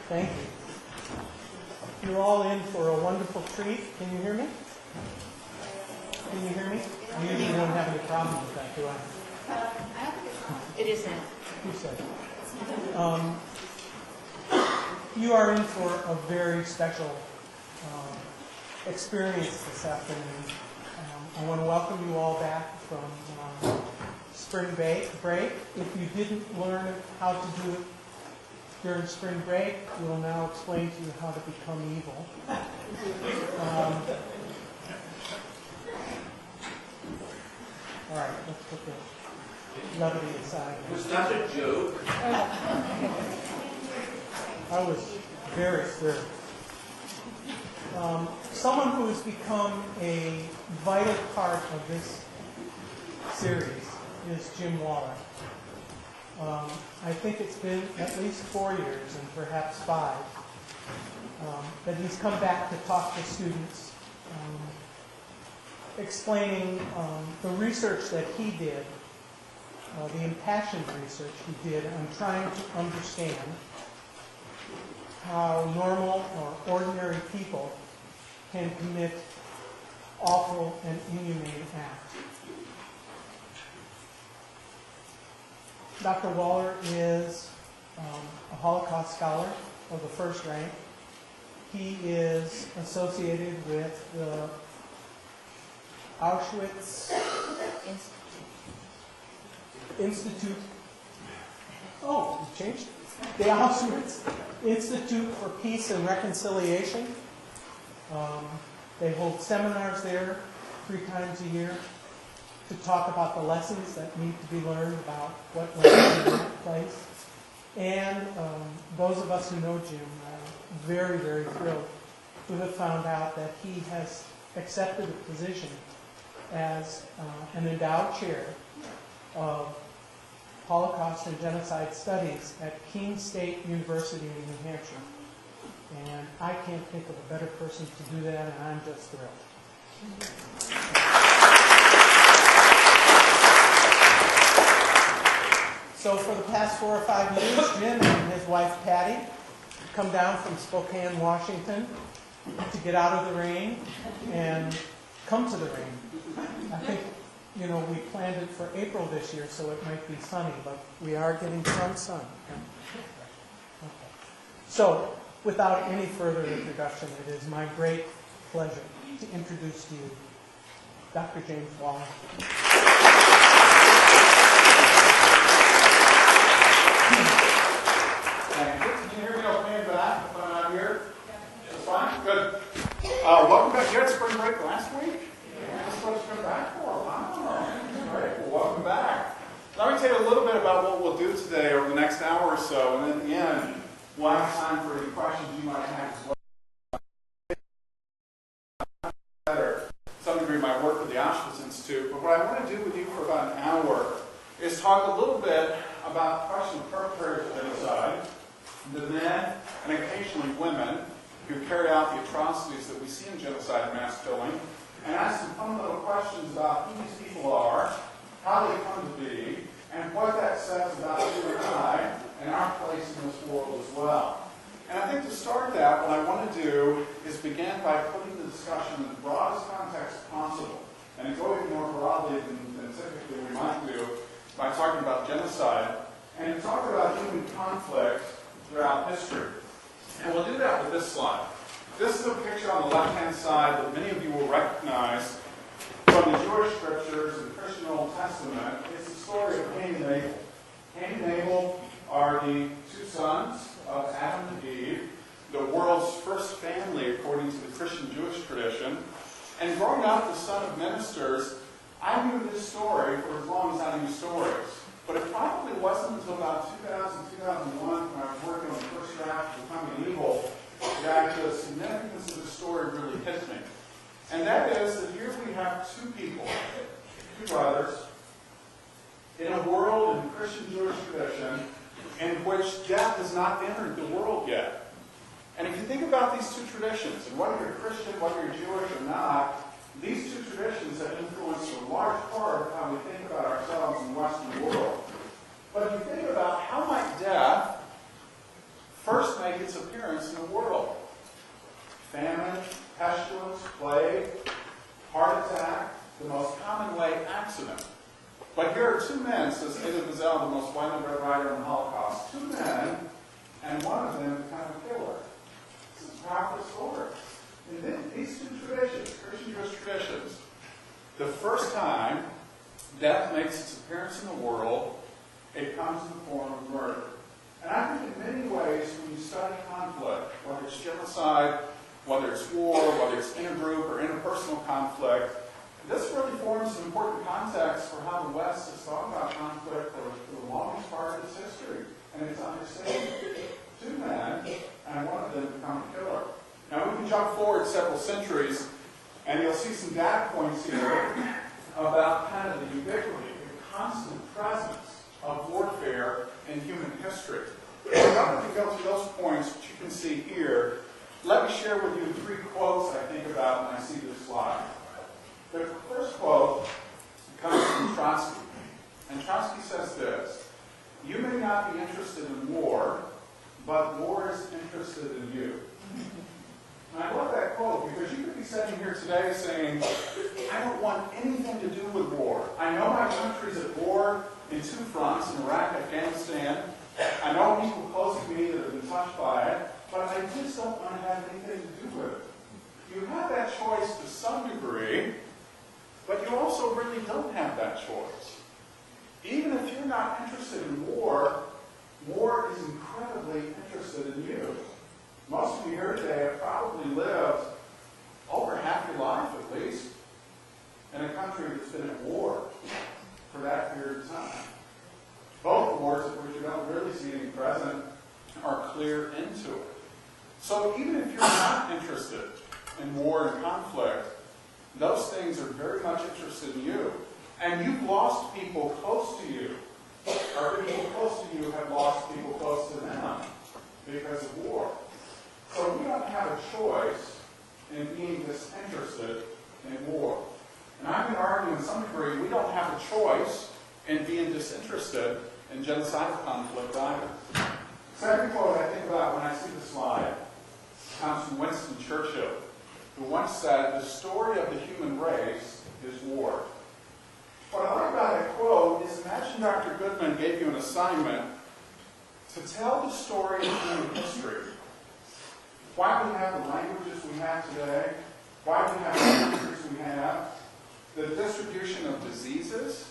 Thank you. You're all in for a wonderful treat. Can you hear me? Can you hear me? I usually don't have any problem with that, do I? It isn't. Who said? You are in for a very special experience this afternoon. I want to welcome you all back from spring break. If you didn't learn how to do it during spring break, we will now explain to you how to become evil. All right, let's put the levity aside. Was that a joke? I was very serious. Someone who has become a vital part of this series is Jim Waller. I think it's been at least 4 years and perhaps 5 that he's come back to talk to students, explaining the research that he did, the impassioned research he did on trying to understand how normal or ordinary people can commit awful and inhumane acts. Dr. Waller is a Holocaust scholar of the first rank. He is associated with the Auschwitz Institute. Oh, you changed? The Auschwitz Institute for Peace and Reconciliation. They hold seminars there 3 times a year to talk about the lessons that need to be learned about what went on in that place. And those of us who know Jim are very, very thrilled to have found out that he has accepted a position as an endowed chair of Holocaust and Genocide Studies at Keene State University in New Hampshire. And I can't think of a better person to do that, and I'm just thrilled. So for the past 4 or 5 years, Jim and his wife Patty come down from Spokane, Washington to get out of the rain and come to the rain. I think, you know, we planned it for April this year, so it might be sunny, but we are getting some sun. Okay. So, without any further introduction, it is my great pleasure to introduce to you Dr. James Waller. Thank you. Can you hear me okay in the back if I'm out here? That's fine? Good. Welcome back. You had spring break last week? That's what it's come back for. Wow. Great. Well, welcome back. Let me tell you a little bit about what we'll do today over the next hour or so, and then at the end, we'll have time for any questions you might have as well. To some degree, my work with the Auschwitz Institute, but what I want to do with you for about an hour is talk a little bit about the question of perpetrators of genocide, the men and occasionally women who carry out the atrocities that we see in genocide and mass killing, and ask some fundamental questions about who these people are, how they come to be, and what that says about you and I and our place in this world as well. And I think to start that, what I want to do is begin by putting the discussion in the broadest context possible, and go even more broadly than typically we might do by talking about genocide, and to talk about human conflict throughout history. And we'll do that with this slide. This is a picture on the left-hand side that many of you will recognize from the Jewish scriptures and Christian Old Testament. It's the story of Cain and Abel. Cain and Abel are the 2 sons of Adam and Eve, the world's first family according to the Christian Jewish tradition. And growing up the son of ministers, I knew this story for as long as I knew stories. But it probably wasn't until about 2000, 2001, when I was working on the first draft of Becoming Evil, that the significance of the story really hit me. And that is that here we have 2 people, 2 brothers, in a world in the Christian Jewish tradition in which death has not entered the world yet. And if you think about these 2 traditions, and whether you're Christian, whether you're Jewish or not, these 2 traditions have influenced a large part of how we think about ourselves in the Western world. But if you think about how might death first make its appearance in the world. Famine, pestilence, plague, heart attack, the most common way accident. But here are two men, says Ada Wiesel, the most widely read writer on the Holocaust. Two men, and one of them became a killer. This is a powerful story. In these two traditions, Christian Jewish traditions, the first time death makes its appearance in the world, it comes in the form of murder. And I think in many ways, when you study conflict, whether it's genocide, whether it's war, whether it's intergroup or interpersonal conflict, this really forms an important context for how the West has thought about conflict for the longest part of its history. And it's understanding. Two men, and one of them become a killer. Now we can jump forward several centuries, and you'll see some data points here about kind of the ubiquity, the constant presence of warfare in human history. Rather than go through those points, which you can see here, let me share with you 3 quotes I think about when I see this slide. The first quote comes from Trotsky, and Trotsky says this: "You may not be interested in war, but war is interested in you." And I love that quote because you could be sitting here today saying, I don't want anything to do with war. I know my country's at war in 2 fronts, in Iraq, Afghanistan. I know people close to me that have been touched by it, but I just don't want to have anything to do with it. You have that choice to some degree, but you also really don't have that choice. Even if you're not interested in war, war is incredibly interested in you. Most of you here today have probably lived over half your life, at least, in a country that's been at war for that period of time. Both wars, of which you don't really see any present, are clear into it. So even if you're not interested in war and conflict, those things are very much interested in you. And you've lost people close to you, or people close to you have lost people close to them because of war. So we don't have a choice in being disinterested in war. And I'm going to argue in some degree we don't have a choice in being disinterested in genocidal conflict either. Second quote I think about when I see the slide comes from Winston Churchill, who once said, "The story of the human race is war." What I like about that quote is, imagine Dr. Goodman gave you an assignment to tell the story of human history. Why we have the languages we have today, why we have the countries we have, the distribution of diseases,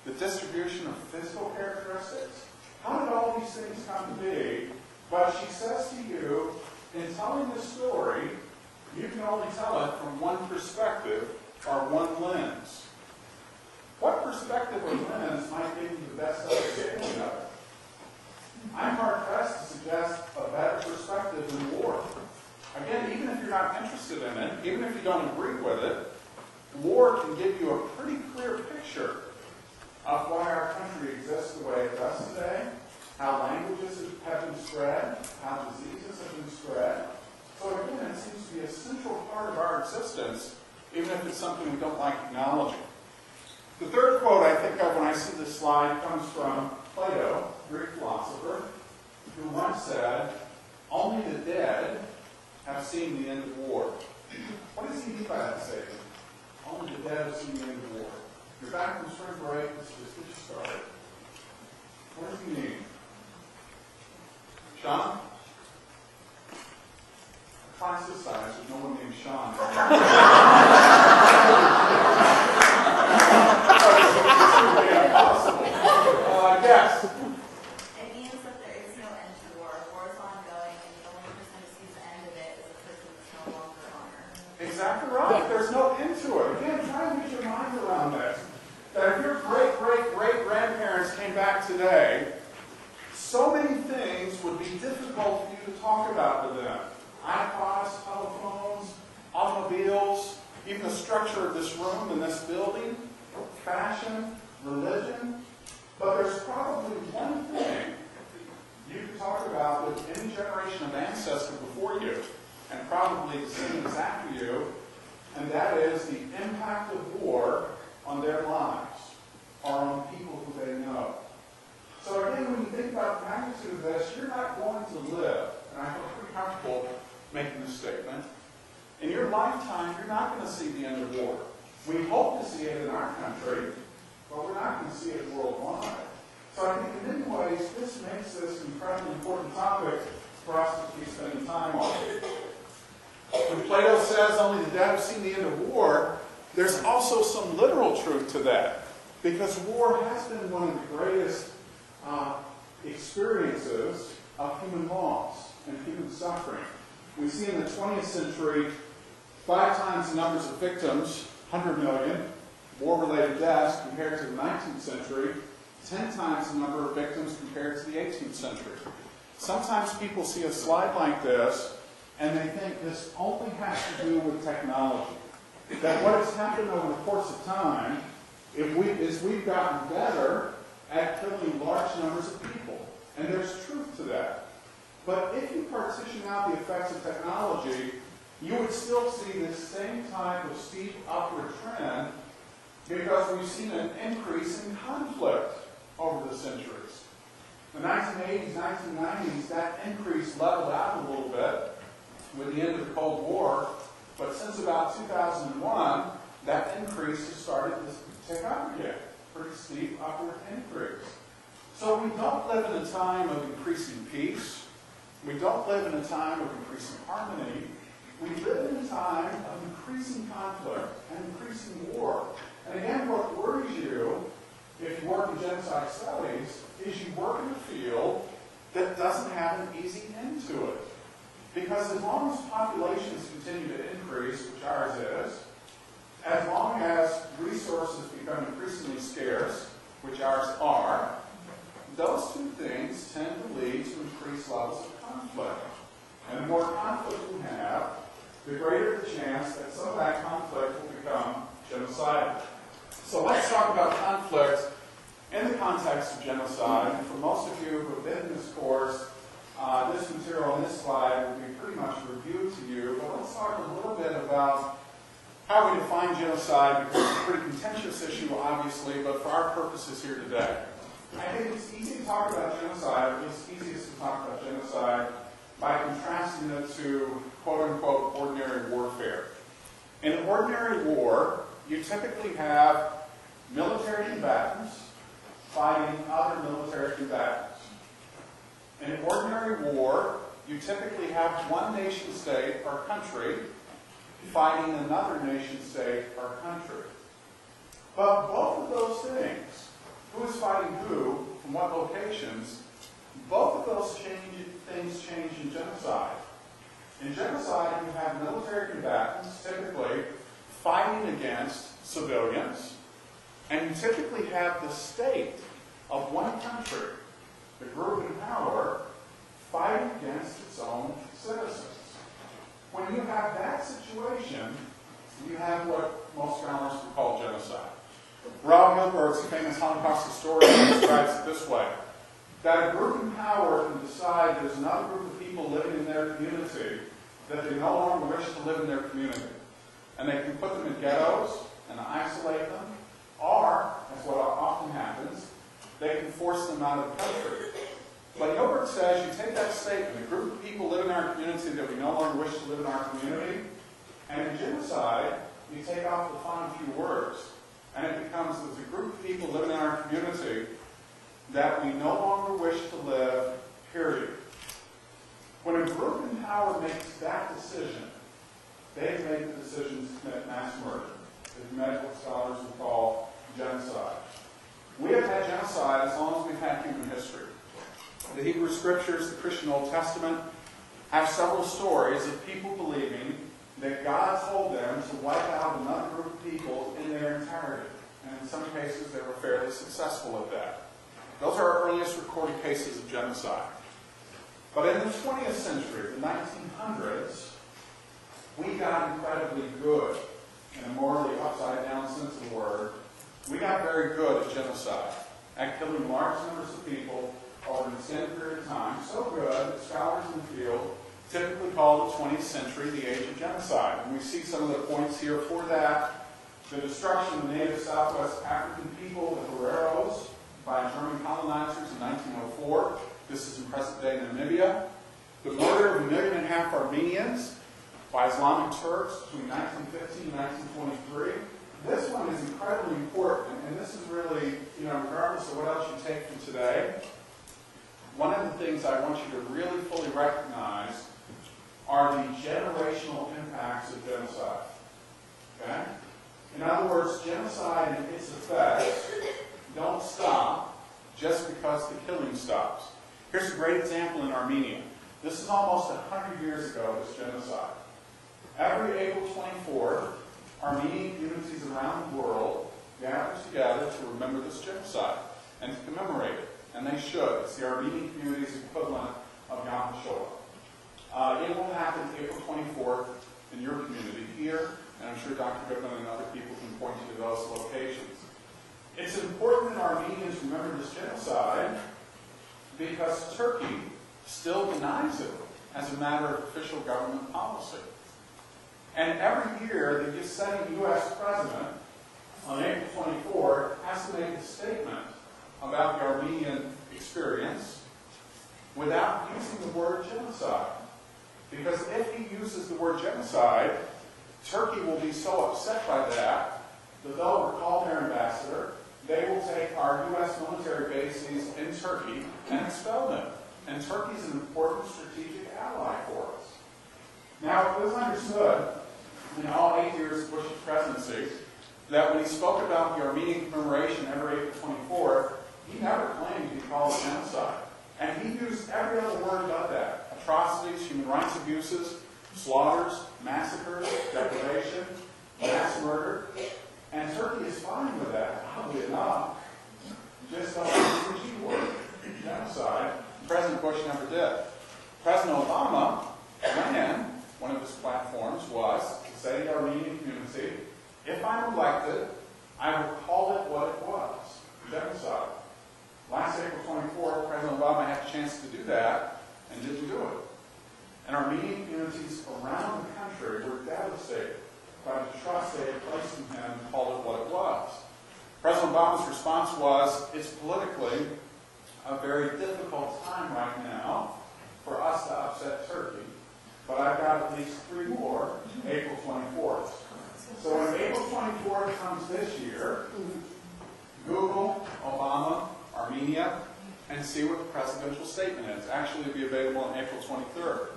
the distribution of physical characteristics. How did all these things come to be? But she says to you, in telling this story, you can only tell it from one perspective or one lens. What perspective or lens might give you the best understanding of it? I'm hard-pressed to suggest a better perspective than war. Again, even if you're not interested in it, even if you don't agree with it, war can give you a pretty clear picture of why our country exists the way it does today, how languages have been spread, how diseases have been spread. So again, it seems to be a central part of our existence, even if it's something we don't like acknowledging. The third quote I think of when I see this slide comes from Plato, Greek philosopher, who once said, "Only the dead have seen the end of war." What does he mean by that statement? Only the dead have seen the end of war. You're back from spring break, let's just get you started. What does he mean? Sean? Class this size, there's no one named Sean. Yes. It means that there is no end to war. War is ongoing, and the only person who sees the end of it is a person that's no longer on earth. Exactly right. There's no end to it. Again, try to get your mind around this. That if your great-great-great-grandparents came back today, so many things would be difficult for you to talk about with them. iPods, telephones, automobiles, even the structure of this room and this building, fashion, religion. But there's probably one thing you can talk about with any generation of ancestor before you, and probably descendants after you, and that is the impact of war on their lives, or on people who they know. So again, when you think about the magnitude of this, you're not going to live, and I feel pretty comfortable making this statement, in your lifetime, you're not going to see the end of war. We hope to see it in our country, but we're not going to see it worldwide. So I think in many ways, this makes this an incredibly important topic for us to be spending time on. When Plato says only the dead have seen the end of war, there's also some literal truth to that. Because war has been one of the greatest experiences of human loss and human suffering. We see in the 20th century 5 times the numbers of victims, 100 million, war-related deaths compared to the 19th century, 10 times the number of victims compared to the 18th century. Sometimes people see a slide like this and they think this only has to do with technology. That what has happened over the course of time is we've gotten better at killing large numbers of people. And there's truth to that. But if you partition out the effects of technology, you would still see this same type of steep upward trend because we've seen an increase in conflict over the centuries. In the 1980s, 1990s, that increase leveled out a little bit with the end of the Cold War, but since about 2001, that increase has started to tick up again. Pretty steep upward increase. So we don't live in a time of increasing peace. We don't live in a time of increasing harmony. We live in a time of increasing conflict and increasing war. And again, what worries you, if you work in genocide studies, is you work in a field that doesn't have an easy end to it. Because as long as populations continue to increase, which ours is, as long as resources become increasingly scarce, which ours are, those two things tend to lead to increased levels of conflict. And the more conflict we have, the greater the chance that some of that conflict will become genocidal. So let's talk about conflict in the context of genocide. And for most of you who have been in this course, this material on this slide will be pretty much reviewed to you. But let's talk a little bit about how we define genocide, because it's a pretty contentious issue, obviously, but for our purposes here today. I think it's easy to talk about genocide, or it's easiest to talk about genocide by contrasting it to quote-unquote ordinary warfare. In ordinary war, you typically have military combatants fighting other military combatants. In ordinary war, you typically have one nation-state or country fighting another nation-state or country. But both of those things, who is fighting who, from what locations, both of those things change in genocide. In genocide, you have military combatants typically fighting against civilians, and you typically have the state of one country, the group in power, fighting against its own citizens. When you have that situation, you have what most scholars would call genocide. Rob Hilbert's famous Holocaust historian describes it this way: that a group in power can decide there's another group of people living in their community that they no longer wish to live in their community. And they can put them in ghettos and isolate them, or, as what often happens, they can force them out of the country. But Hilbert says you take that statement, a group of people live in our community that we no longer wish to live in our community, and in genocide, you take off the final few words, and it becomes there's a group of people living in our community that we no longer wish to live, period. When a group in power makes that decision, they've made the decision to commit mass murder. They've made what scholars would call genocide. We have had genocide as long as we've had human history. The Hebrew Scriptures, the Christian Old Testament, have several stories of people believing that God told them to wipe out another group of people in their entirety. And in some cases, they were fairly successful at that. Those are our earliest recorded cases of genocide. But in the 20th century, the 1900s, we got incredibly good, in a morally upside-down sense of the word. We got very good at genocide, at killing large numbers of people over an extended period of time. So good that scholars in the field typically call the 20th century the age of genocide. And we see some of the points here for that. The destruction of native Southwest African people, the Guerreros, by German colonizers in 1904. This is in present-day Namibia. The murder of 1.5 million Armenians by Islamic Turks between 1915 and 1923. This one is incredibly important, and this is really, regardless of what else you take from today, one of the things I want you to really fully recognize are the generational impacts of genocide. Okay? In other words, genocide and its effects don't stop just because the killing stops. Here's a great example in Armenia. This is almost 100 years ago, this genocide. Every April 24th, Armenian communities around the world gather together to remember this genocide and to commemorate it. And they should. It's the Armenian community's equivalent of Yom HaShoah. It will happen April 24th in your community here, and I'm sure Dr. Goodman and other people can point you to those locations. It's important that Armenians remember this genocide because Turkey still denies it as a matter of official government policy. And every year, the sitting U.S. president on April 24th has to make a statement about the Armenian experience without using the word genocide. Because if he uses the word genocide, Turkey will be so upset by that they'll recall their ambassador, they will take our U.S. military bases in Turkey and expel them. And Turkey is an important strategic ally for us. Now, it was understood in all 8 years of Bush's presidency that when he spoke about the Armenian commemoration every April 24th, he never claimed to be called a genocide. And he used every other word but that. Atrocities, human rights abuses, slaughters, massacres, deprivation, mass murder. And Turkey is fine with that, oddly enough. Just don't use the G word, genocide. President Bush never did. President Obama ran, one of his platforms was to say to the Armenian community, if I'm elected, I will call it what it was, genocide. Last April 24th, President Obama had a chance to do that and didn't do it. And Armenian communities around the country were devastated by the trust they had placed in him to call it what it was. President Obama's response was, it's politically a very difficult time right now for us to upset Turkey, but I've got at least 3 more April 24th. So when April 24th comes this year, Google Obama, Armenia, and see what the presidential statement is. Actually, it'll be available on April 23rd.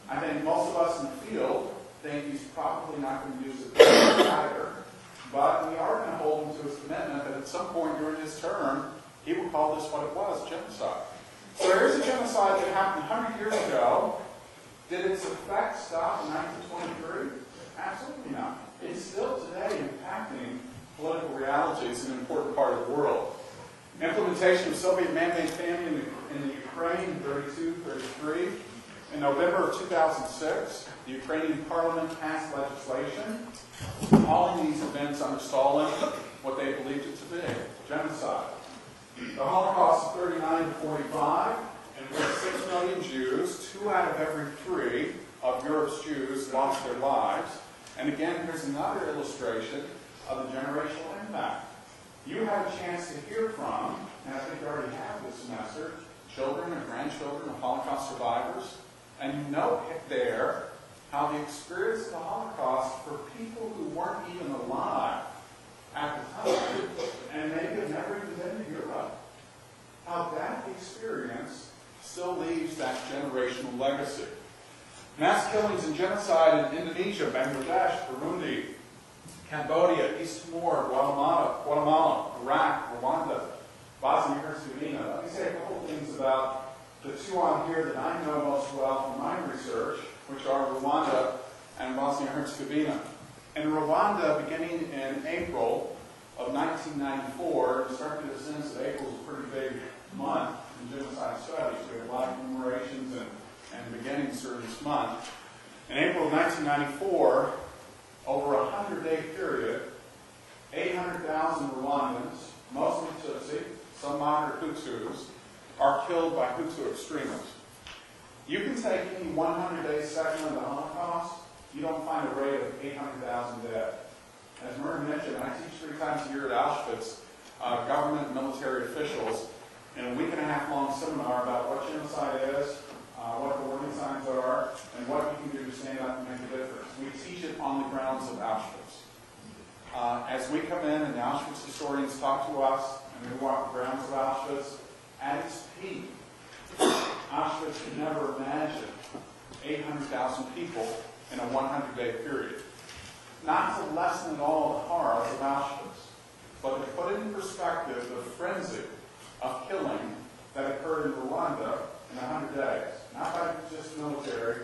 I think most of us in the field think he's probably not going to use it either, but we are going to hold him to his commitment that at some point during his term, he will call this what it was, genocide. So here's a genocide that happened 100 years ago. Did its effect stop in 1923? Absolutely not. It's still today impacting political realities in an important part of the world. Implementation of Soviet man-made famine in the Ukraine in 32-33. In November of 2006, the Ukrainian parliament passed legislation calling these events under Stalin what they believed it to be, genocide. The Holocaust of 39 to 45, in which 6 million Jews, 2 out of every 3 of Europe's Jews lost their lives. And again, here's another illustration of the generational impact. You have a chance to hear from, and I think you already have this semester, children and grandchildren of Holocaust survivors, and you know there how the experience of the Holocaust for people who weren't even alive at the time, and maybe have never even been to Europe, how that experience still leaves that generational legacy. Mass killings and genocide in Indonesia, Bangladesh, Burundi, Cambodia, East Timor, Guatemala, Iraq, Rwanda, Bosnia-Herzegovina. Let me say a couple of things about the 2 on here that I know most well from my research, which are Rwanda and Bosnia-Herzegovina. In Rwanda, beginning in April of 1994, you start to get a sense that April is a pretty big month in genocide studies. We have a lot of commemorations and beginnings during this month. In April of 1994, over a 100-day period, 800,000 Rwandans, mostly Tutsi, some moderate Hutus, are killed by Hutu extremists. You can take any 100-day section of the Holocaust, you don't find a rate of 800,000 dead. As Murray mentioned, I teach 3 times a year at Auschwitz. government and military officials in a week and a half long seminar about what genocide is, what the warning signs are, and what you can do to stand up and make a difference. We teach it on the grounds of Auschwitz. As we come in and the Auschwitz historians talk to us, and we walk the grounds of Auschwitz, at its peak, Auschwitz could never imagine 800,000 people in a 100-day period. Not to lessen at all the horrors of Auschwitz, but to put in perspective the frenzy of killing that occurred in Rwanda in 100 days. Not by just military,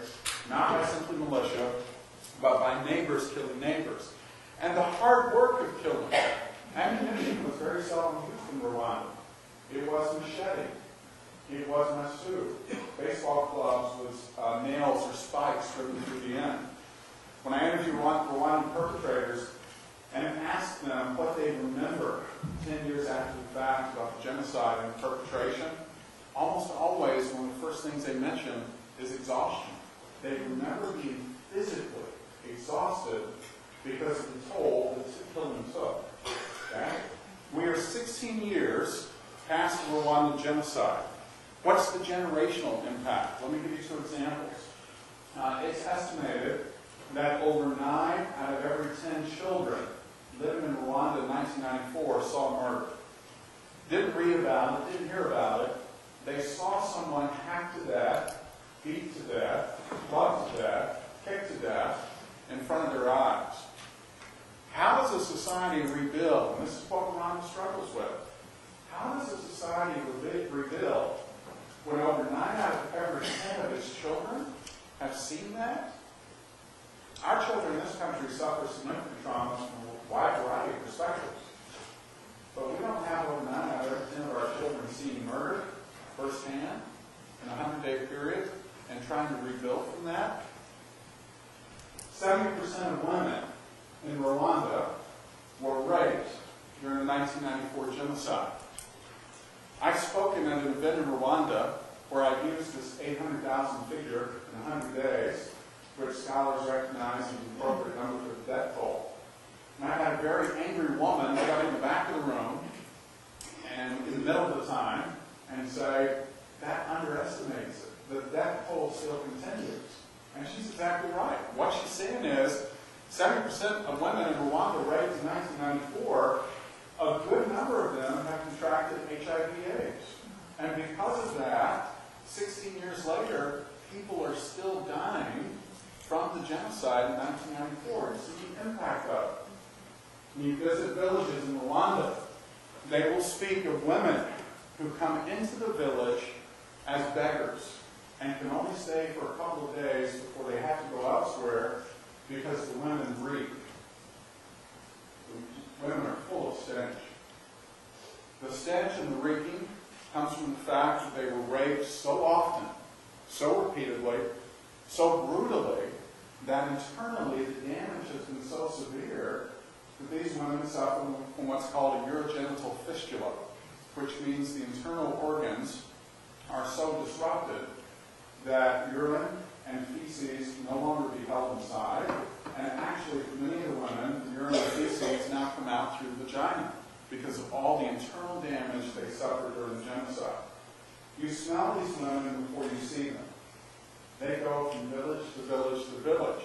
not by simply militia, but by neighbors killing neighbors. And the hard work of killing. Ammunition was very seldom used in Rwanda. It was machete. It was masu. Baseball clubs with nails or spikes driven through the end. When I interviewed Rwandan perpetrators and asked them what they remember 10 years after the fact about the genocide and perpetration, almost always one of the first things they mention is exhaustion. They remember being physically exhausted because of the toll that the killing took. Okay? We are 16 years past the Rwandan genocide. What's the generational impact? Let me give you two examples. It's estimated that over 9 out of every 10 children living in Rwanda in 1994 saw murder. Didn't read about it, didn't hear about it. They saw someone hacked to death, beat to death, clubbed to death, kicked to death in front of their eyes. How does a society rebuild? And this is what Rwanda struggles with. How does a society rebuild when over 9 out of every 10 of its children have seen that? Our children in this country suffer significant traumas from a wide variety of perspectives. But we don't have over 9 out of every 10 of our children seeing murder firsthand in a 100-day period and trying to rebuild from that. 70% of women in Rwanda were raped during the 1994 genocide. I've spoken at an event in Rwanda where I used this 800,000 figure in 100 days, which scholars recognize as an appropriate number for the death toll. And I had a very angry woman get in the back of the room and in the middle of the time and say, that underestimates it. The death toll still continues. And she's exactly right. What she's saying is 70% of women in Rwanda raped in 1994, a good number of them have contracted HIV/AIDS. And because of that, 16 years later, people are still dying from the genocide in 1994. You see the impact of it. When you visit villages in Rwanda, they will speak of women who come into the village as beggars and can only stay for a couple of days before they have to go elsewhere because the women reek. The women are full of stench. The stench and the reeking comes from the fact that they were raped so often, so repeatedly, so brutally, that internally the damage has been so severe that these women suffer from what's called a urogenital fistula, which means the internal organs are so disrupted that urine and feces can no longer be held inside, and actually for many of the women, the urine and feces now come out through the vagina because of all the internal damage they suffered during the genocide. You smell these women before you see them. They go from village to village to village.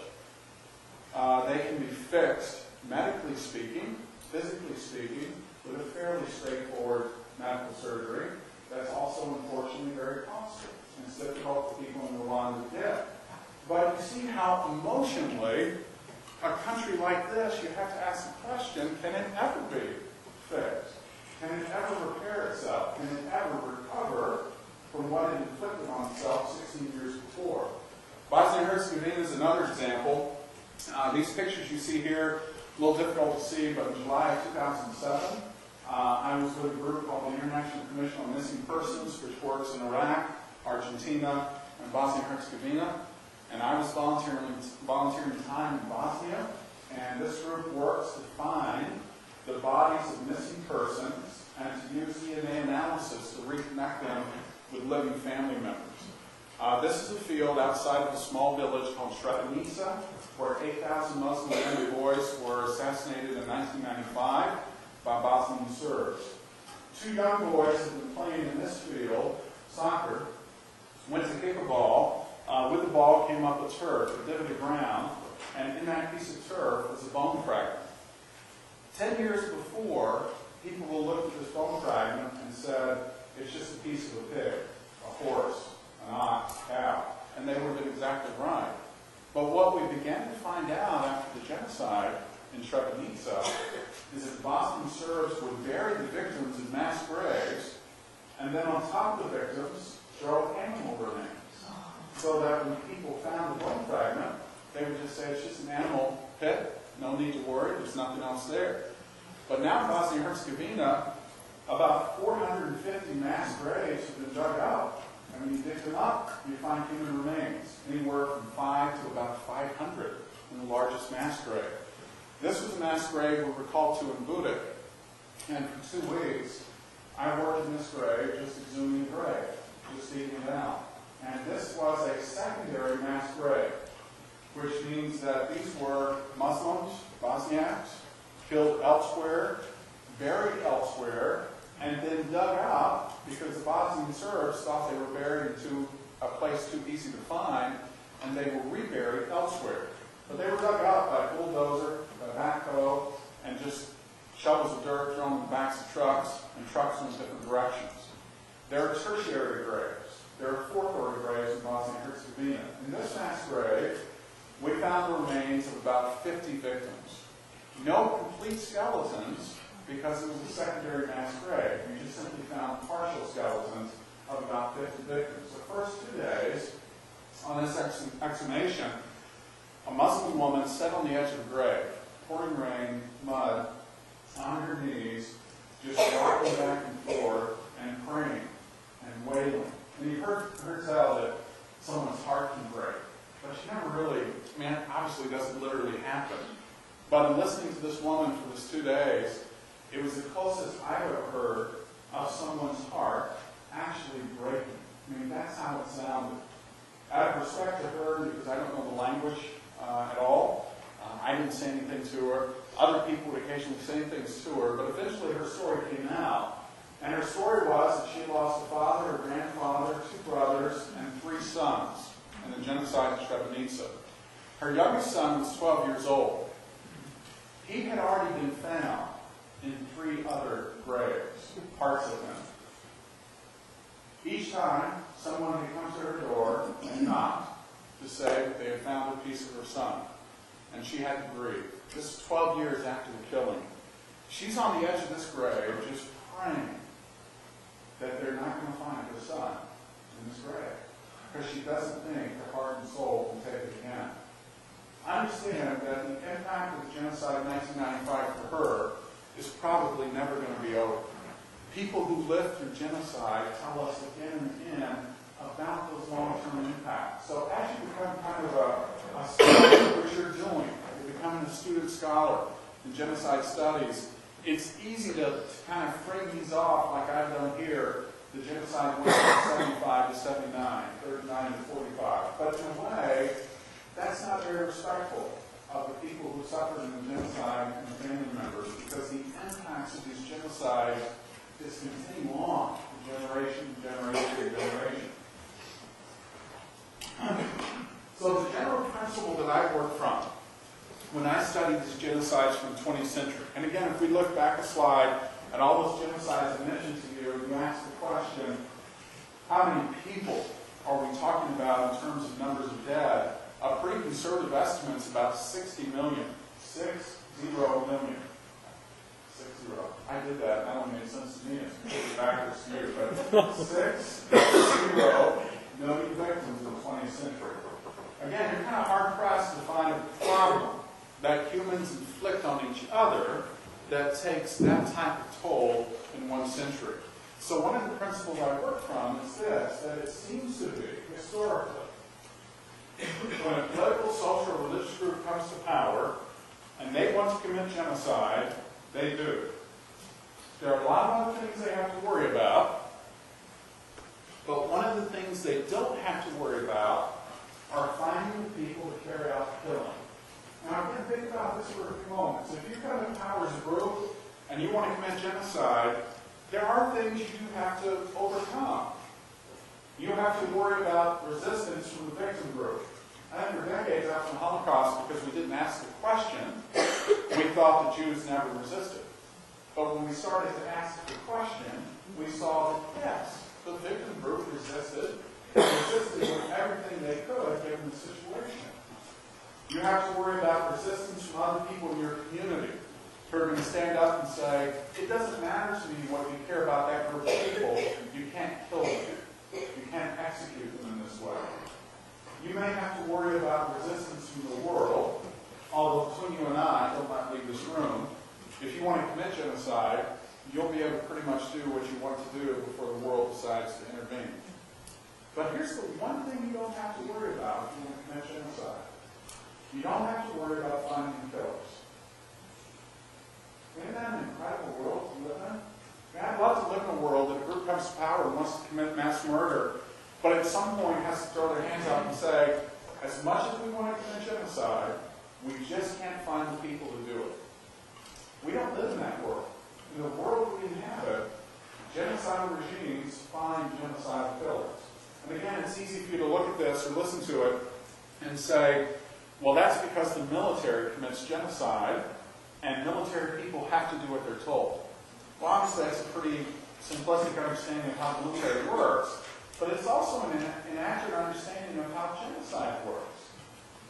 They can be fixed, medically speaking, physically speaking, with a fairly straightforward medical surgery that's also unfortunately very costly. And it's difficult for people in Rwanda to get. But you see how emotionally a country like this, you have to ask the question, can it ever be fixed? Can it ever repair itself? Can it ever recover from what it inflicted on itself 16 years before? Bosnia-Herzegovina is another example. These pictures you see here, a little difficult to see, but in July of 2007, I was with a group called the International Commission on Missing Persons, which works in Iraq, Argentina, and Bosnia-Herzegovina. And I was volunteering time in Bosnia, and this group works to find the bodies of missing persons and to use DNA analysis to reconnect them with living family members. This is a field outside of a small village called Srebrenica, where 8,000 Muslim young boys were assassinated in 1995 by Bosnian Serbs. two young boys had been playing in this field, soccer, went to kick a ball. With the ball came up a turf, a divot of ground, and in that piece of turf was a bone fragment. 10 years before, people will look at this bone fragment and said, it's just a piece of a pig, a horse, an ox, a cow. And they would have been exactly right. But what we began to find out after the genocide in Srebrenica is that Bosnian Serbs would bury the victims in mass graves, and then on top of the victims, throw animal remains. So that when people found the bone fragment, they would just say, it's just an animal pit, no need to worry, there's nothing else there. But now in Bosnia and Herzegovina, about 450 mass graves have been dug up. And when you dig them up, you find human remains, anywhere from 5 to about 500 in the largest mass grave. This was a mass grave we were called to in Budik. And for 2 weeks, I worked in this grave, just exhuming the grave, just digging it out. And this was a secondary mass grave, which means that these were Muslims, Bosniaks, killed elsewhere, buried elsewhere, and then dug up because the Bosnian Serbs thought they were buried into a place too easy to find, and they were reburied elsewhere. But they were dug up by bulldozer, by backhoe, and just shovels of dirt thrown in the backs of trucks, and trucks in different directions. There are tertiary graves. There are fourth-order graves in Bosnia and Herzegovina. In this mass grave, we found the remains of about 50 victims. No complete skeletons, because it was a secondary mass grave. We just simply found partial skeletons of about 50 victims. The first 2 days on this exhumation, a Muslim woman sat on the edge of a grave, pouring rain, mud, on her knees, just rocking back and forth and praying and wailing. And you heard her tell that someone's heart can break. But she never really, I mean, it obviously doesn't literally happen. But in listening to this woman for those 2 days, it was the closest I've ever heard of someone's heart actually breaking. I mean, that's how it sounded. Out of respect to her, because I don't know the language at all, I didn't say anything to her. Other people would occasionally say things to her, but eventually her story came out. And her story was that she lost a father, a grandfather, 2 brothers, and 3 sons in the genocide in Srebrenica. Her youngest son was 12 years old. He had already been found in 3 other graves, parts of him. Each time, someone had come to her door and knocked to say that they had found a piece of her son. And she had to breathe. This is 12 years after the killing. She's on the edge of this grave just praying that they're not going to find her son in this grave. Because she doesn't think her heart and soul can take it again. Understand that the impact of the genocide in 1995 for her is probably never going to be over. People who lived through genocide tell us again and again about those long-term impacts. So as you become kind of a scholar, which you're doing, you're becoming a student scholar in genocide studies, it's easy to kind of frame these off like I've done here. The genocide went from 75 to 79, 39 to 45. But in a way, that's not very respectful of the people who suffered in the genocide and the family members, because the impacts of these genocides just continue on from generation to generation to generation. So the general principle that I work from when I study these genocides from the 20th century, and again, if we look back a slide at all those genocides I mentioned to you, and you ask the question, how many people are we talking about in terms of numbers of dead? A pretty conservative estimate is about 60 million. 60 million. 60. I did that. That only made sense to me. It's completely backwards to you. But 60 million victims in the 20th century. Again, you're kind of hard-pressed to find a problem that humans inflict on each other that takes that type of toll in 1 century. So one of the principles I work from is this, that it seems to be, historically, when a political, social, or religious group comes to power and they want to commit genocide, they do. There are a lot of other things they have to worry about, but one of the things they don't have to worry about are finding the people to carry out the killing. Now, again, think about this for a few moments. If you come to power as a group and you want to commit genocide, there are things you have to overcome. You have to worry about resistance from the victim group. I think for decades after the Holocaust, because we didn't ask the question, we thought the Jews never resisted. But when we started to ask the question, we saw that yes, the victim group resisted with everything they could given the situation. You have to worry about resistance from other people in your community who are going to stand up and say, it doesn't matter to me what you care about that group of people, you can't kill them. You can't execute them in this way. You may have to worry about resistance from the world, although between you and I, don't not leave this room, if you want to commit genocide, you'll be able to pretty much do what you want to do before the world decides to intervene. But here's the one thing you don't have to worry about if you want to commit genocide. You don't have to worry about finding killers. Isn't that an incredible world to live in? I'd love to live in a world that a group comes to power and wants to commit mass murder, but at some point has to throw their hands up and say, as much as we want to commit genocide, we just can't find the people to do it. We don't live in that world. In the world we inhabit, genocidal regimes find genocidal killers. And again, it's easy for you to look at this or listen to it and say, well, that's because the military commits genocide, and military people have to do what they're told. Well, obviously, that's a pretty simplistic understanding of how the military works, but it's also an inaccurate understanding of how genocide works.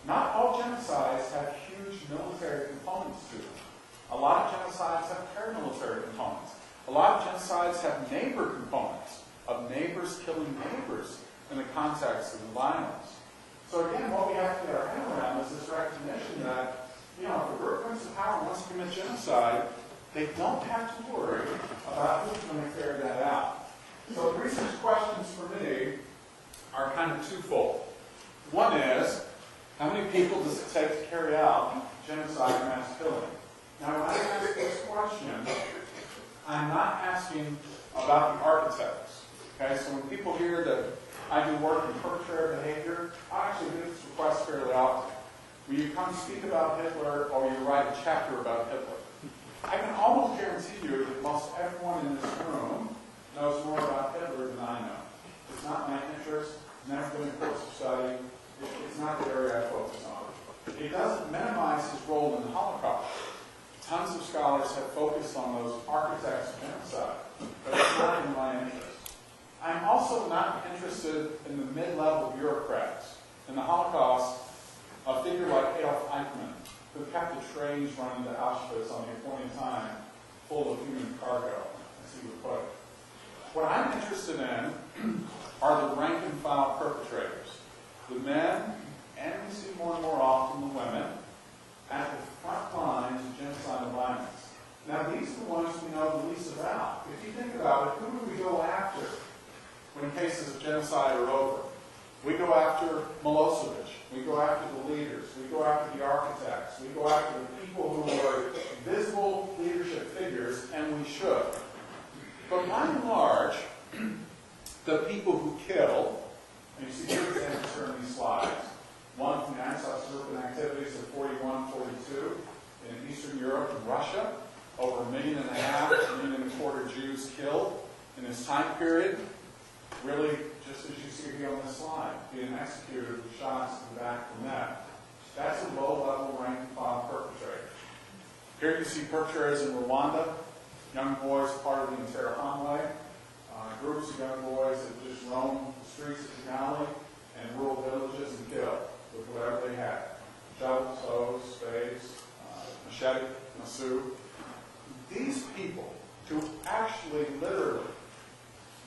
Not all genocides have huge military components to them. A lot of genocides have paramilitary components. A lot of genocides have neighbor components, of neighbors killing neighbors in the context of the violence. So again, what we have to get our head around is this recognition that, if a group comes to power and wants to commit genocide, they don't have to worry about who's going to carry that out. So the research questions for me are kind of twofold. One is, how many people does it take to carry out genocide and mass killing? Now, when I ask this question, I'm not asking about the architects. Okay, so when people hear that I do work in perpetrator behavior, I actually do this request fairly often. Will you come speak about Hitler, or will you write a chapter about Hitler? I can almost guarantee you that most everyone in this room knows more about Hitler than I know. It's not my interest, never been a course of study, it's not the area I focus on. It doesn't minimize his role in the Holocaust. Tons of scholars have focused on those architects of genocide, but it's not in my interest. I'm also not interested in the mid-level bureaucrats. In the Holocaust, a figure like Adolf Eichmann, who kept the trains running to Auschwitz on the appointed time, full of human cargo, as he would put it. What I'm interested in are the rank-and-file perpetrators, the men, and we see more and more often the women, at the front lines of genocidal violence. Now, these are the ones we know the least about. If you think about it, who do we go after when cases of genocide are over? We go after Milosevic. We go after the leaders. We go after the architects. We go after the people who are visible leadership figures, and we should. But by and large, the people who kill, and you see two examples here in these slides, one from the Einsatzgruppen activities of 41-42 in Eastern Europe and Russia, over 1.5 million, 1.25 million Jews killed in this time period, really just as you see here on this slide, being executed with shots in the back of the neck. That's a low-level rank-and-file perpetrator. Here you see perpetrators in Rwanda, young boys part of the Interahamwe, groups of young boys that just roam the streets of Kigali and rural villages and kill with whatever they had. Shovels, hoes, spades, machete, masu. These people who actually literally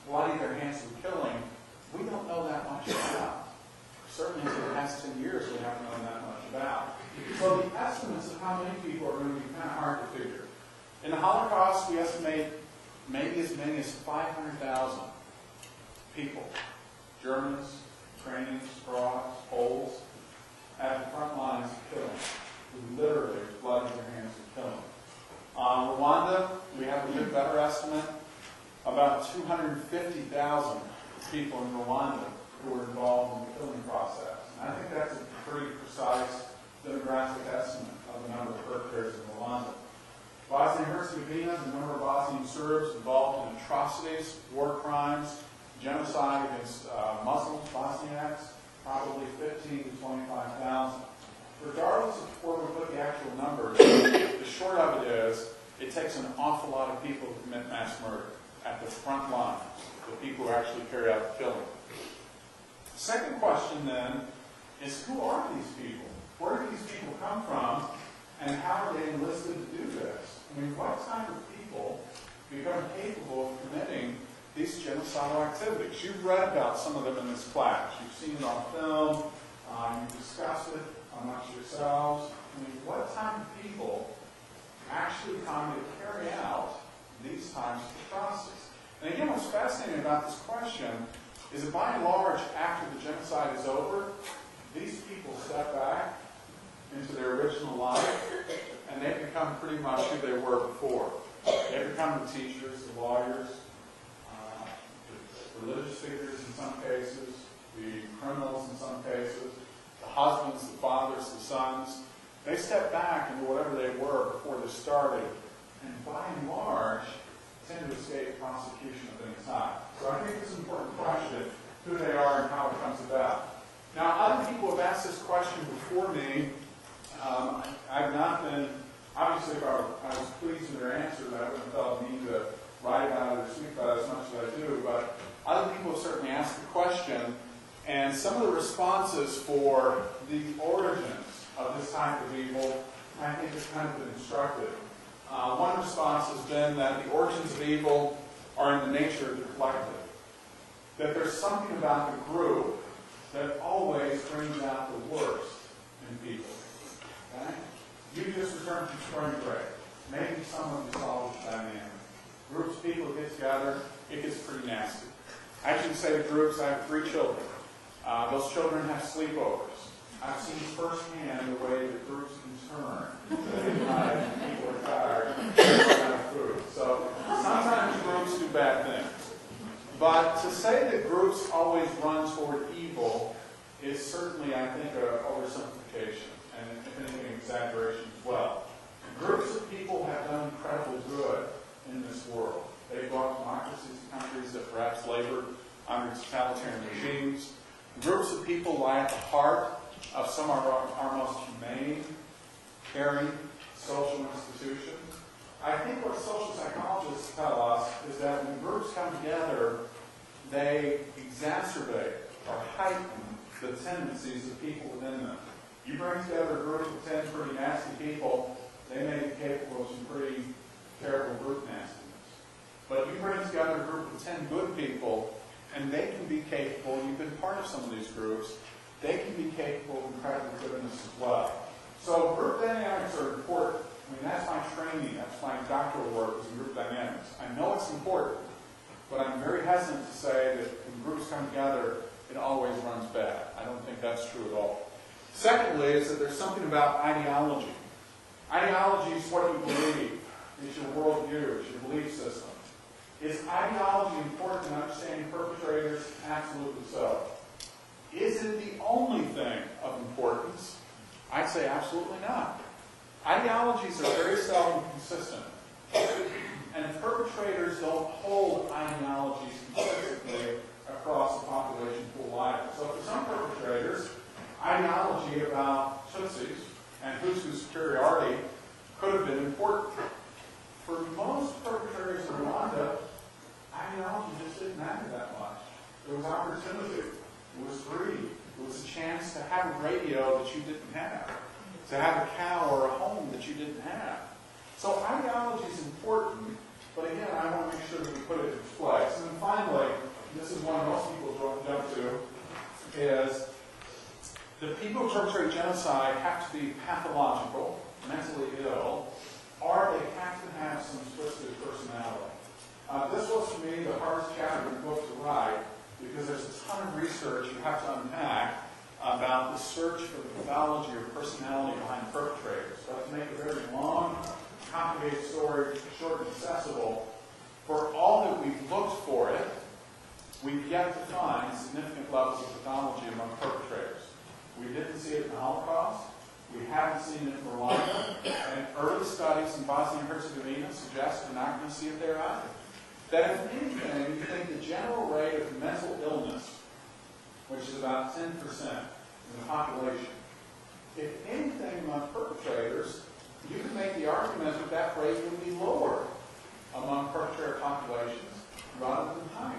bloody their hands with killing, we don't know that much about. Certainly for the past 10 years we haven't known that much about. So the estimates of how many people are going to be kind of hard to figure. In the Holocaust, we estimate maybe as many as 500,000 people, Germans, Ukrainians, Croats, Poles, at the front lines of killing, who literally bloodied their hands with killing. Rwanda, we have a bit better estimate, about 250,000 people in Rwanda who were involved in the killing process. And I think that's a pretty precise demographic estimate of the number of perpetrators in Rwanda. Bosnia and Herzegovina, the number of Bosnians Serbs involved in atrocities, war crimes, genocide against Muslims, Bosniaks, probably 15 to 25,000. Regardless of where we put the actual numbers, the short of it is, it takes an awful lot of people to commit mass murder at the front line, the people who actually carry out the killing. The second question then is, who are these people? Where do these people come from, and how are they enlisted to do this? I mean, what type of people become capable of committing these genocidal activities? You've read about some of them in this class. You've seen it on film. You've discussed it amongst yourselves. I mean, what type of people actually come to carry out these types of atrocities? And again, what's fascinating about this question is that by and large, after the genocide is over, these people step back into their original life, and they become pretty much who they were before. They become the teachers, the lawyers, the religious figures in some cases, the criminals in some cases, the husbands, the fathers, the sons. They step back into whatever they were before they started, and by and large, tend to escape prosecution of any type. So I think it's an important question, who they are and how it comes about. Now, other people have asked this question before me. I've not been, obviously, if I was pleased with their answers, I wouldn't have felt the need to write about it or speak about it as much as I do, but other people have certainly asked the question, and some of the responses for the origins of this type of evil, I think, has kind of been instructive. One response has been that the origins of evil are in the nature of the collective. That there's something about the group that always brings out the worst in people. Okay? You just returned from spring break. Maybe some of you saw this dynamic. Groups of people get together, it gets pretty nasty. I shouldn't say the groups, I have 3 children. Those children have sleepovers. I've seen firsthand the way that groups can turn. People are tired, they run out of food. So sometimes groups do bad things. But to say that groups always run toward evil is certainly, I think, an oversimplification, and if anything, an exaggeration as well. Groups of people have done incredible good in this world. They've brought democracies to countries that perhaps labored under totalitarian regimes. Groups of people lie at the heart of some of our most humane, caring social institutions. I think what social psychologists tell us is that when groups come together, they exacerbate or heighten the tendencies of people within them. You bring together a group of 10 pretty nasty people, they may be capable of some pretty terrible group nastiness. But you bring together a group of 10 good people, and they can be capable, you've been part of some of these groups, they can be capable of incredible goodness as well. So group dynamics are important. I mean, that's my training, that's my doctoral work is in group dynamics. I know it's important, but I'm very hesitant to say that when groups come together, it always runs bad. I don't think that's true at all. Secondly, is that there's something about ideology. Ideology is what you believe. It's your worldview, it's your belief system. Is ideology important in understanding perpetrators? Absolutely so. Is it the only thing of importance? I'd say absolutely not. Ideologies are very seldom consistent. And perpetrators don't hold ideologies consistently across the population pool either. So for some perpetrators, ideology about Tutsis and Hutu's superiority could have been important. For most perpetrators in Rwanda, ideology just didn't matter that much. It was opportunity. It was greed. It was a chance to have a radio that you didn't have. To have a cow or a home that you didn't have. So ideology is important, but again, I want to make sure that we put it in place. And then finally, and this is one most people jump to, is the people who perpetrate genocide have to be pathological, mentally ill, or they have to have some twisted personality. This was, for me, the hardest chapter in the book to write, because there's a ton of research you have to unpack about the search for the pathology or personality behind perpetrators. But to make a very long, complicated story short and accessible, for all that we've looked for it, we've yet to find significant levels of pathology among perpetrators. We didn't see it in the Holocaust. We haven't seen it in Rwanda. And early studies studies in Bosnia and Herzegovina suggest we're not going to see it there either. That if anything, you think the general rate of mental illness, which is about 10% in the population, if anything among perpetrators, you can make the argument that that rate would be lower among perpetrator populations rather than higher.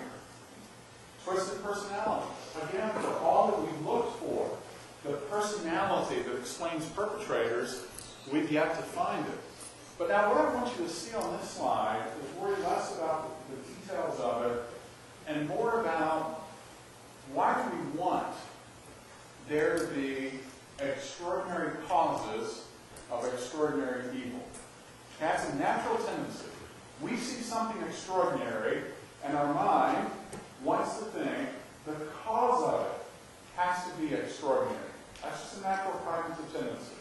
Twisted personality. Again, for all that we've looked for, the personality that explains perpetrators, we've yet to find it. But now what I want you to see on this slide is worry less about the details of it and more about why do we want there to be extraordinary causes of extraordinary evil. That's a natural tendency. We see something extraordinary, and our mind wants to think the cause of it has to be extraordinary. That's just a natural cognitive tendency.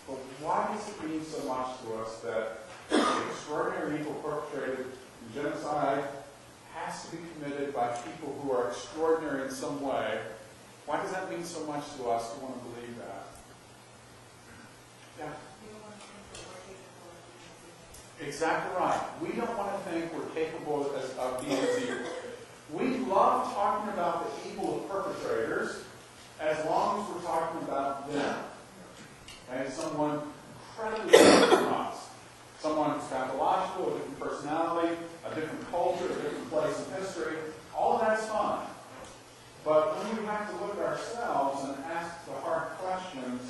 But why does it mean so much to us that the extraordinary evil perpetrated in genocide has to be committed by people who are extraordinary in some way? Why does that mean so much to us to want to believe that? Yeah. Exactly right. We don't want to think we're capable of being as evil. We love talking about the evil of perpetrators as long as we're talking about them. Okay? Someone incredibly different from us. Someone who's pathological, a different personality, a different culture, a different place in history. All of that's fine. But when we have to look at ourselves and ask the hard questions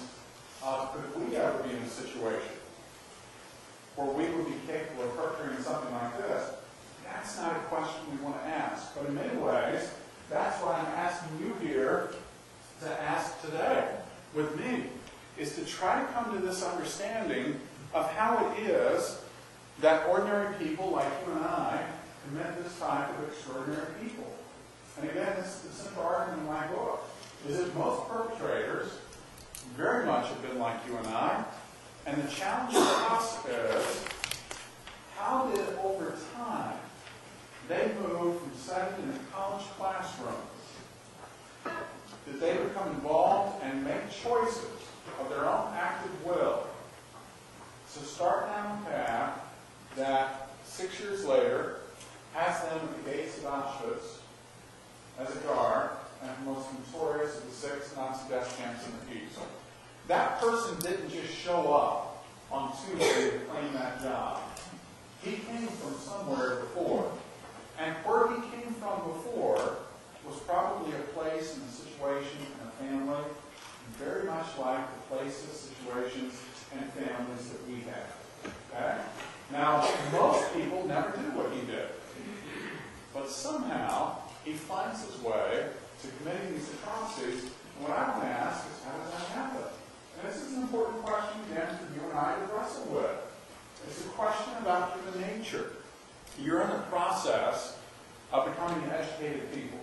of could we ever be in a situation where we would be capable of perpetrating something like this, that's not a question we want to ask. But in many ways, that's what I'm asking you here to ask today with me, is to try to come to this understanding of how it is that ordinary people like you and I commit this type of extraordinary people. And again, this is the simple argument in my book, is that most perpetrators very much have been like you and I. And the challenge for us is, how did over time they move from studying in a college classroom, did they become involved and make choices of their own active will to start down a path that 6 years later has them at the gates of Auschwitz as a guard and the most notorious of the 6 Nazi death camps in the East. That person didn't just show up on Tuesday to claim that job. He came from somewhere before. And where he came from before was probably a place and a situation and a family very much like the places, situations, and families that we have. Okay? Now, most people never do what he did. But somehow, he finds his way to committing these atrocities. And what I want to ask is, how does that happen? And this is an important question, again, for you and I to wrestle with. It's a question about human nature. You're in the process of becoming an educated people.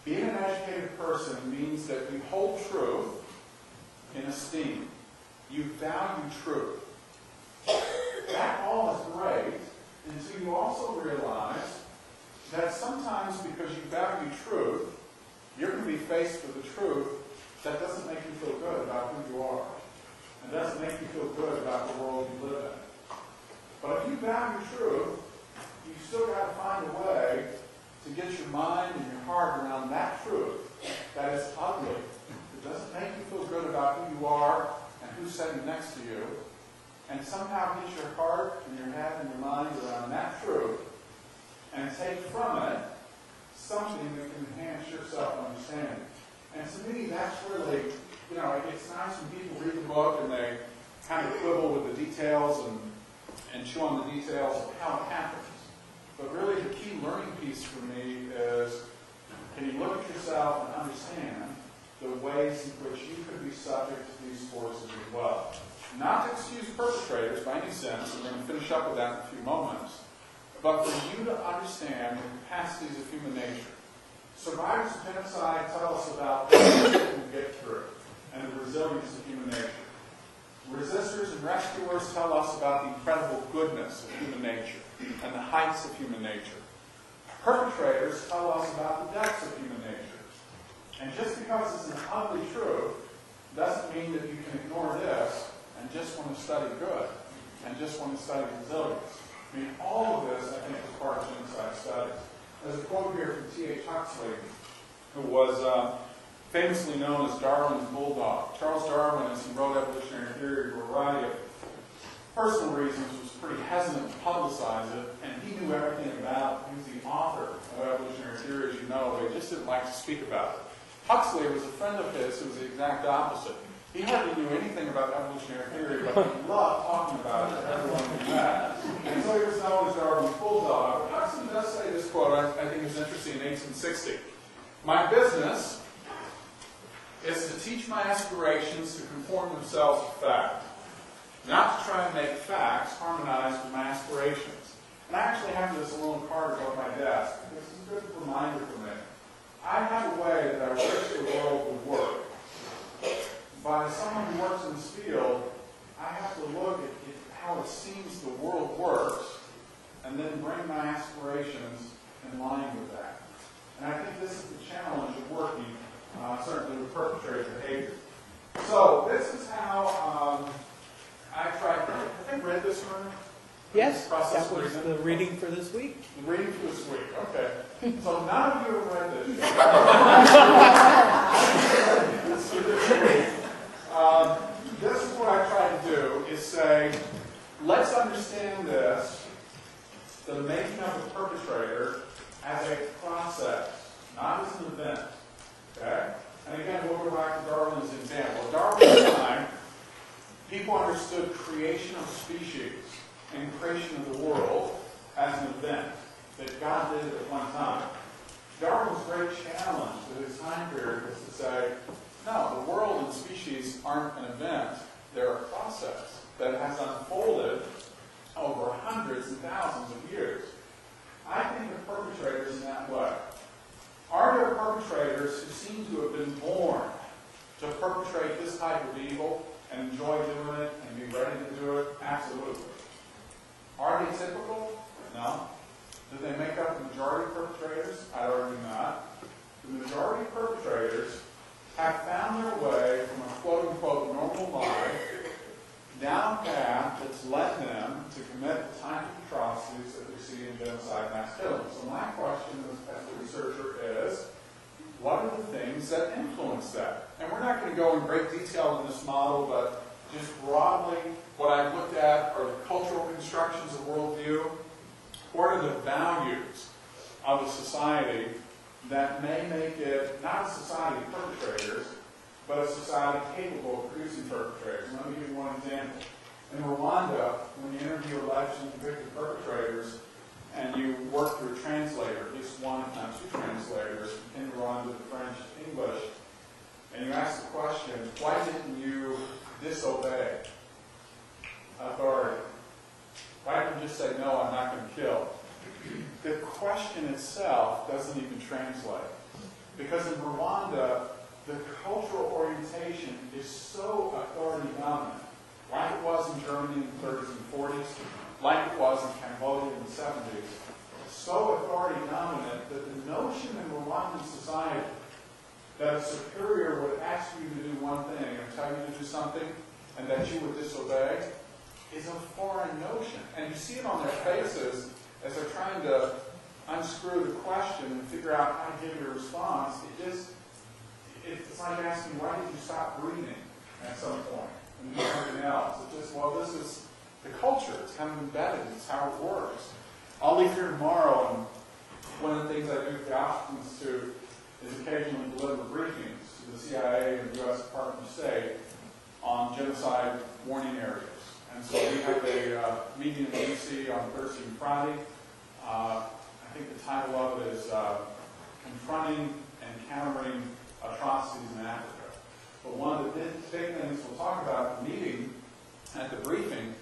Being an educated person means that you hold truth in esteem. You value truth. That all is great until you also realize that sometimes because you value truth, you're going to be faced with a truth that doesn't make you feel good about who you are. It doesn't make you feel good about the world you live in. But if you value truth, you've still got to find a way to get your mind and your heart around that truth that is ugly. It doesn't make you feel good about who you are and who's sitting next to you. And somehow get your heart and your head and your mind around that truth and take from it something that can enhance your self-understanding. And to me, that's really, it's nice when people read the book and they kind of quibble with the details and chew on the details of how it happens. But really the key learning piece for me is, can you look at yourself and understand the ways in which you could be subject to these forces as well? Not to excuse perpetrators by any sense, and we're going to finish up with that in a few moments, but for you to understand the capacities of human nature. Survivors of genocide tell us about what we can get through and the resilience of human nature. Resistors and rescuers tell us about the incredible goodness of human nature and the heights of human nature. Perpetrators tell us about the depths of human nature. And just because it's an ugly truth doesn't mean that you can ignore this and just want to study good. and just want to study resilience. I mean, all of this, I think, is part of genocide studies. There's a quote here from T.H. Huxley, who was famously known as Darwin's bulldog. Charles Darwin, as he wrote Evolutionary Theory, for a variety of personal reasons, was pretty hesitant to publicize it, and he knew everything about it. He was the author of Evolutionary Theory, as you know, but he just didn't like to speak about it. Huxley was a friend of his who was the exact opposite. He hardly knew anything about evolutionary theory, but he loved talking about it to everyone he met. And so he was known as Darwin's bulldog. But Huxley does say this quote, I think is interesting, in 1860. "My business is to teach my aspirations to conform themselves to fact, not to try and make facts harmonize with my aspirations." And I actually have this little card on my desk. This is a good reminder for me. I have a way that I wish the world would work. By someone who works in this field, I have to look at how it seems the world works and then bring my aspirations in line with that. And I think this is the challenge of working, certainly with perpetrator behavior. So this is how I tried. Have you read this one? Yes, Process that was the reading for this week. The reading for this week, okay. So none of you have read this. This is what I try to do, is say, let's understand this, the making of a perpetrator, as a process, not as an event. Okay? And again, we'll go back to Darwin's example. Darwin's time, people understood creation of species and creation of the world as an event that God did at one time. Darwin's great challenge to his time period was to say, no, the world and species aren't an event. They're a process that has unfolded over hundreds and thousands of years. I think of perpetrators in that way. Are there perpetrators who seem to have been born to perpetrate this type of evil and enjoy doing it and be ready to do it? Absolutely. Are they typical? No. Do they make up the majority of perpetrators? I'd argue not. The majority of perpetrators have found their way from a quote-unquote normal life down a path that's led them to commit the type of atrocities that we see in genocide and mass killing. So my question as a researcher is, what are the things that influence that? And we're not going to go in great detail in this model, but just broadly, what I've looked at are the cultural constructions of worldview. What are the values of a society that may make it not a society of perpetrators, but a society capable of producing perpetrators? And let me give you one example. In Rwanda, when you interview alleged and convicted perpetrators, and you work through a translator, at least one, if not two translators, in Rwanda to French to English, and you ask the question, why didn't you disobey authority? Why didn't you just say, no, I'm not going to kill? The question itself doesn't even translate. Because in Rwanda, the cultural orientation is so authority dominant, like it was in Germany in the 30s and 40s, like it was in Cambodia in the 70s, so authority dominant that the notion in Rwandan society that a superior would ask you to do one thing and tell you to do something, and that you would disobey, is a foreign notion. And you see it on their faces as they're trying to unscrew the question and figure out how to give you a response. It's like asking, why did you stop breathing at some point and do something else? It's just, well, this is the culture. It's kind of embedded. It's how it works. I'll leave here tomorrow, and one of the things I do for the Auschwitz Institute is occasionally deliver briefings to the CIA and the U.S. Department of State on genocide warning areas. And so we have a meeting in D.C. on Thursday and Friday. I think the title of it is Confronting and Countering Atrocities in Africa. But one of the big things we'll talk about at the meeting, at the briefing,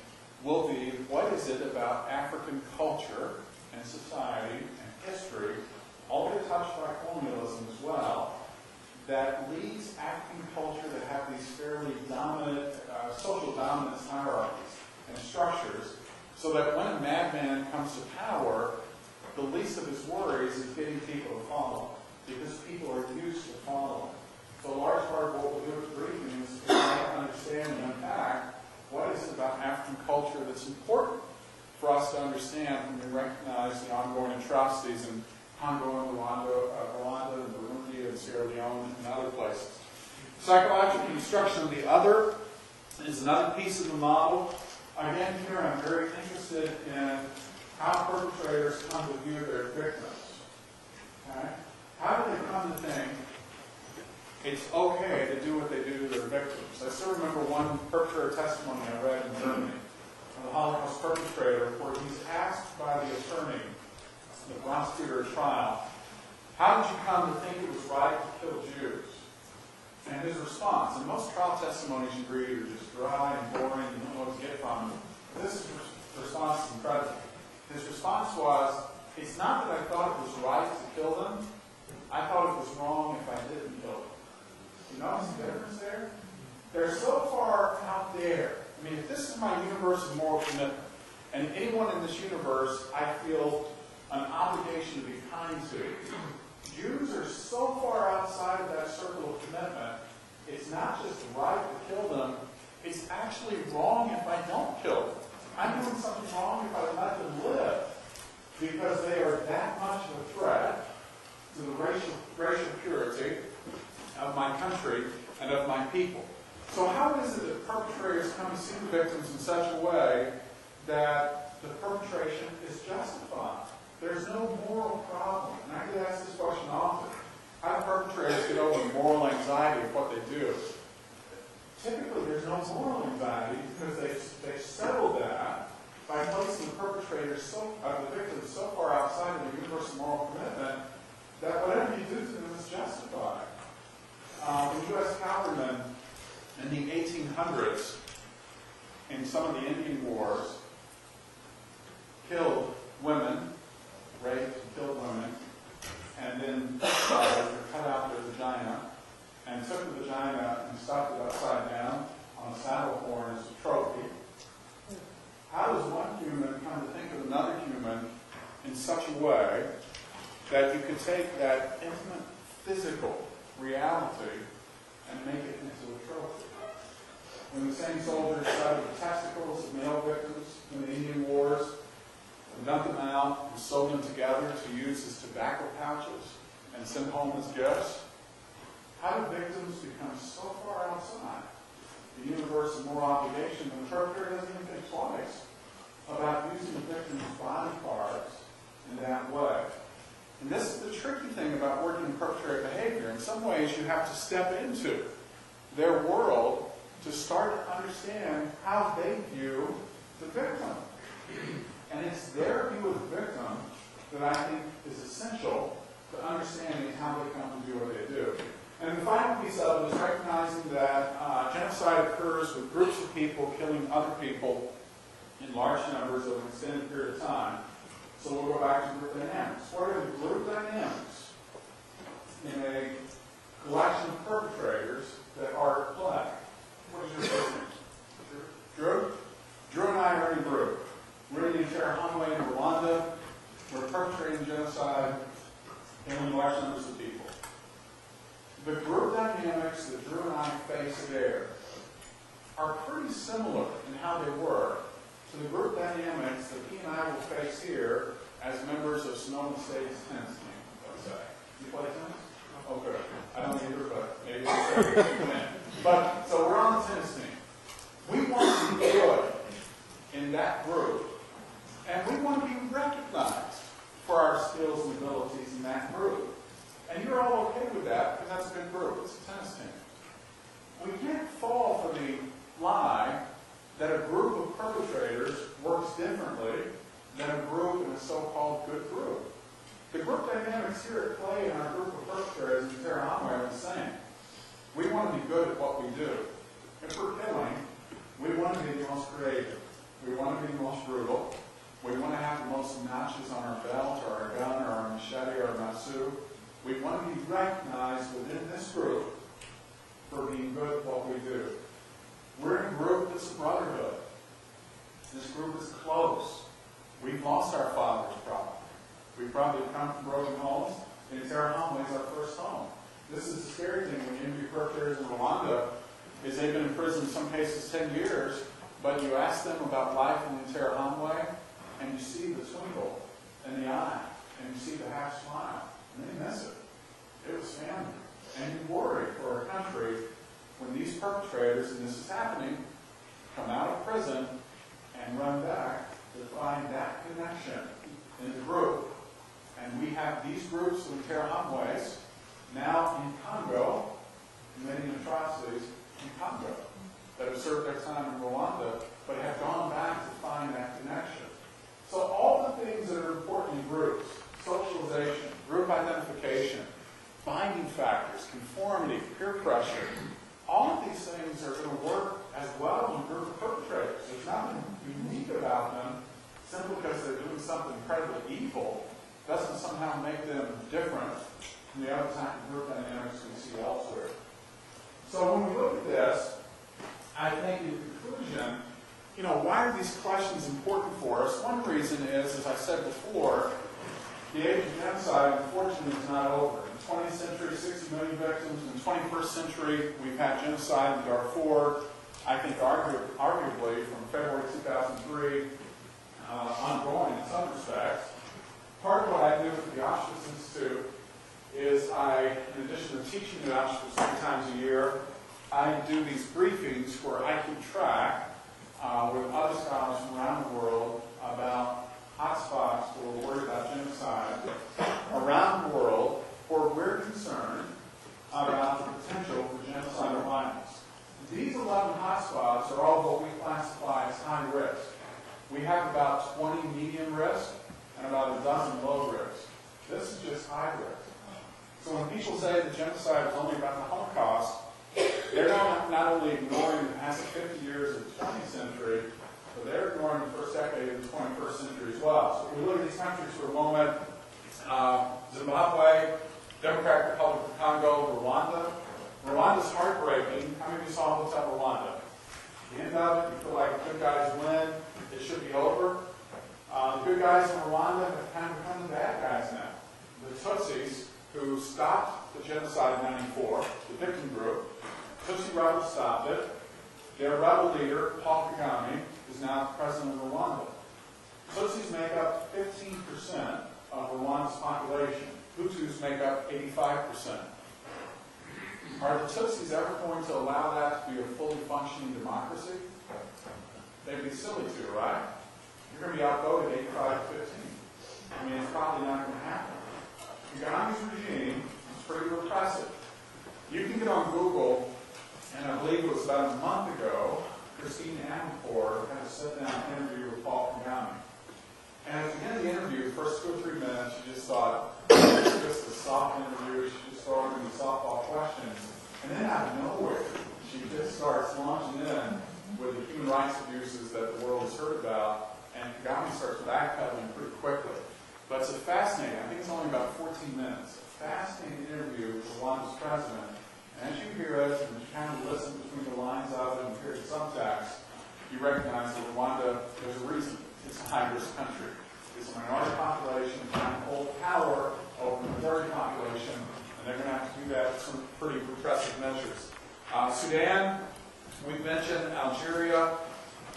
will be what is it about African culture and society and history, all they're touched by colonialism as well, that leads African culture to have these fairly dominant, social dominance hierarchies and structures, so that when a madman comes to power, the least of his worries is getting people to follow, because people are used to following. So a large part of what we'll do at the briefing is to try to understand and unpack What is it about African culture that's important for us to understand when we recognize the ongoing atrocities in Congo and Rwanda and Burundi and Sierra Leone and other places? Psychological construction of the other is another piece of the model. Again, here I'm very interested in how perpetrators come to view their victims. Okay? How do they come to think it's okay to do what they do to their victims? I still remember one perpetrator testimony I read in Germany of a Holocaust perpetrator where he's asked by the attorney, the prosecutor at trial, how did you come to think it was right to kill Jews? And his response, and most trial testimonies you read are just dry and boring, you don't know what to get from them. This response is incredible. His response was, it's not that I thought it was right to kill them, I thought it was wrong if I didn't kill them. You notice the difference there? They're so far out there. I mean, if this is my universe of moral commitment, and anyone in this universe I feel an obligation to be kind to, Jews are so far outside of that circle of commitment, it's not just right to kill them, it's actually wrong if I don't kill them. I'm doing something wrong if I let them live, because they are that much of a threat to the racial purity of my country and of my people. So how is it that perpetrators come to see the victims in such a way that the perpetration is justified? There's no moral problem. And I get asked this question often. How do perpetrators get over the moral anxiety of what they do? Typically, there's no moral anxiety because they've settled that by placing the perpetrators, the victims, so far outside of the universe of moral commitment that whatever you do to them is justified. The U.S. cavalrymen in the 1800s, in some of the Indian wars, killed women, raped and killed women, and then cut out their vagina, and took the vagina and stuffed it upside down on a saddle horn as a trophy. How does one human come to think of another human in such a way that you could take that intimate physical reality and make it into a trophy? When the same soldiers studied the testicles of male victims in the Indian wars, and dumped them out and sewed them together to use as tobacco pouches and send home as gifts, how do victims become so far outside the universe of moral obligation that the perpetrator doesn't even think twice about using the victim's body parts in that way? And this is the tricky thing about working in perpetrator behavior. In some ways, you have to step into their world to start to understand how they view the victim. And it's their view of the victim that I think is essential to understanding how they come to do what they do. And the final piece of it is recognizing that genocide occurs with groups of people killing other people in large numbers over an extended period of time. So we'll go back to group dynamics. What are the group dynamics in a collection of perpetrators that are at play? What is your first name? Drew? Drew and I are in a group. We're in the Auditorium in Rwanda. We're perpetrating genocide, killing large numbers of people. The group dynamics that Drew and I face there are pretty similar in how they work to the group dynamics that he and I will face here as members of Sonoma State's tennis team, let's say. You play tennis? Oh, good. I don't either, but maybe it's win. But, so we're on the tennis team. We want to be good in that group, and we want to be recognized for our skills and abilities in that group. And you're all okay with that, because that's a good group. It's a tennis team. We can't fall for the lie that a group of perpetrators works differently than a group in a so-called good group. The group dynamics here at play in our group of perpetrators in Terra Hamwe are the same. We want to be good at what we do. If we're killing, we want to be the most creative. We want to be the most brutal. We want to have the most notches on our belt, or our gun, or our machete, or our masu. We want to be recognized within this group for being good at what we do. We're in a group that's a brotherhood. This group is close. We've lost our fathers, probably. We probably come from broken homes, and Terra Hamwe is our first home. This is the scary thing when you interview perpetrators in Rwanda, is they've been in prison in some cases 10 years, but you ask them about life in the Interahamwe, and you see the twinkle in the eye, and you see the half smile, and they miss it. It was family. And you worry for a country when these perpetrators, and this is happening, come out of prison and run back to find that connection in the group. And we have these groups of Interahamwes now in Congo, committing atrocities in Congo, that have served their time in Rwanda, but have gone back to find that connection. So all the things that are important in groups, socialization, group identification, binding factors, conformity, peer pressure, all of these things are going to work as well in a group of perpetrators. There's nothing unique about them simply because they're doing something incredibly evil doesn't somehow make them different from the other type of group dynamics we see elsewhere. So when we look at this, I think in conclusion, why are these questions important for us? One reason is, as I said before, the age of genocide, unfortunately, is not over. In the 20th century, 60 million victims. In the 21st century, we've had genocide in Darfur. I think arguably from February 2003, ongoing in some respects. Part of what I do with the Auschwitz Institute is in addition to teaching at Auschwitz 3 times a year, I do these briefings where I keep track with other scholars from around the world about hotspots where we're worried about genocide around the world where we're concerned about the potential for genocidal violence. These 11 hotspots are all what we classify as high risk. We have about 20 medium risk and about a dozen low risk. This is just high risk. So when people say that genocide is only about the Holocaust, they're not only ignoring the past 50 years of the 20th century, but they're ignoring the first decade of the 21st century as well. So if we look at these countries for a moment, Zimbabwe, Democratic Republic of Congo, Rwanda. Rwanda's heartbreaking. How many of you saw what's up Rwanda? At the end of it, you feel like the good guys win. It should be over. The good guys in Rwanda have kind of become the bad guys now. The Tutsis, who stopped the genocide in '94, the victim group, Tutsi rebels stopped it. Their rebel leader, Paul Kagame, is now the president of Rwanda. Tutsis make up 15% of Rwanda's population. Hutus make up 85%. Are the Tutsis ever going to allow that to be a fully functioning democracy? They'd be silly to, right? You're going to be outvoted 85 to 15. I mean, it's probably not going to happen. Kagame's regime is pretty repressive. You can get on Google, and I believe it was about a month ago, Christine Amanpour had a sit-down interview with Paul Kagame. And at the end of the interview, the first 2 or 3 minutes, you just thought, it's just a soft interview, she just started with softball questions. And then out of nowhere, she just starts launching in with the human rights abuses that the world has heard about, and Kagame starts backpedaling pretty quickly. But it's a fascinating, I think it's only about 14 minutes, a fascinating interview with Rwanda's president. And as you hear it, and you kind of listen between the lines of it and hear the subtext, you recognize that Rwanda, there's a reason. It's a high-risk country. It's a minority population trying to hold power over the majority population, and they're going to have to do that with some pretty repressive measures. Sudan, we've mentioned Algeria,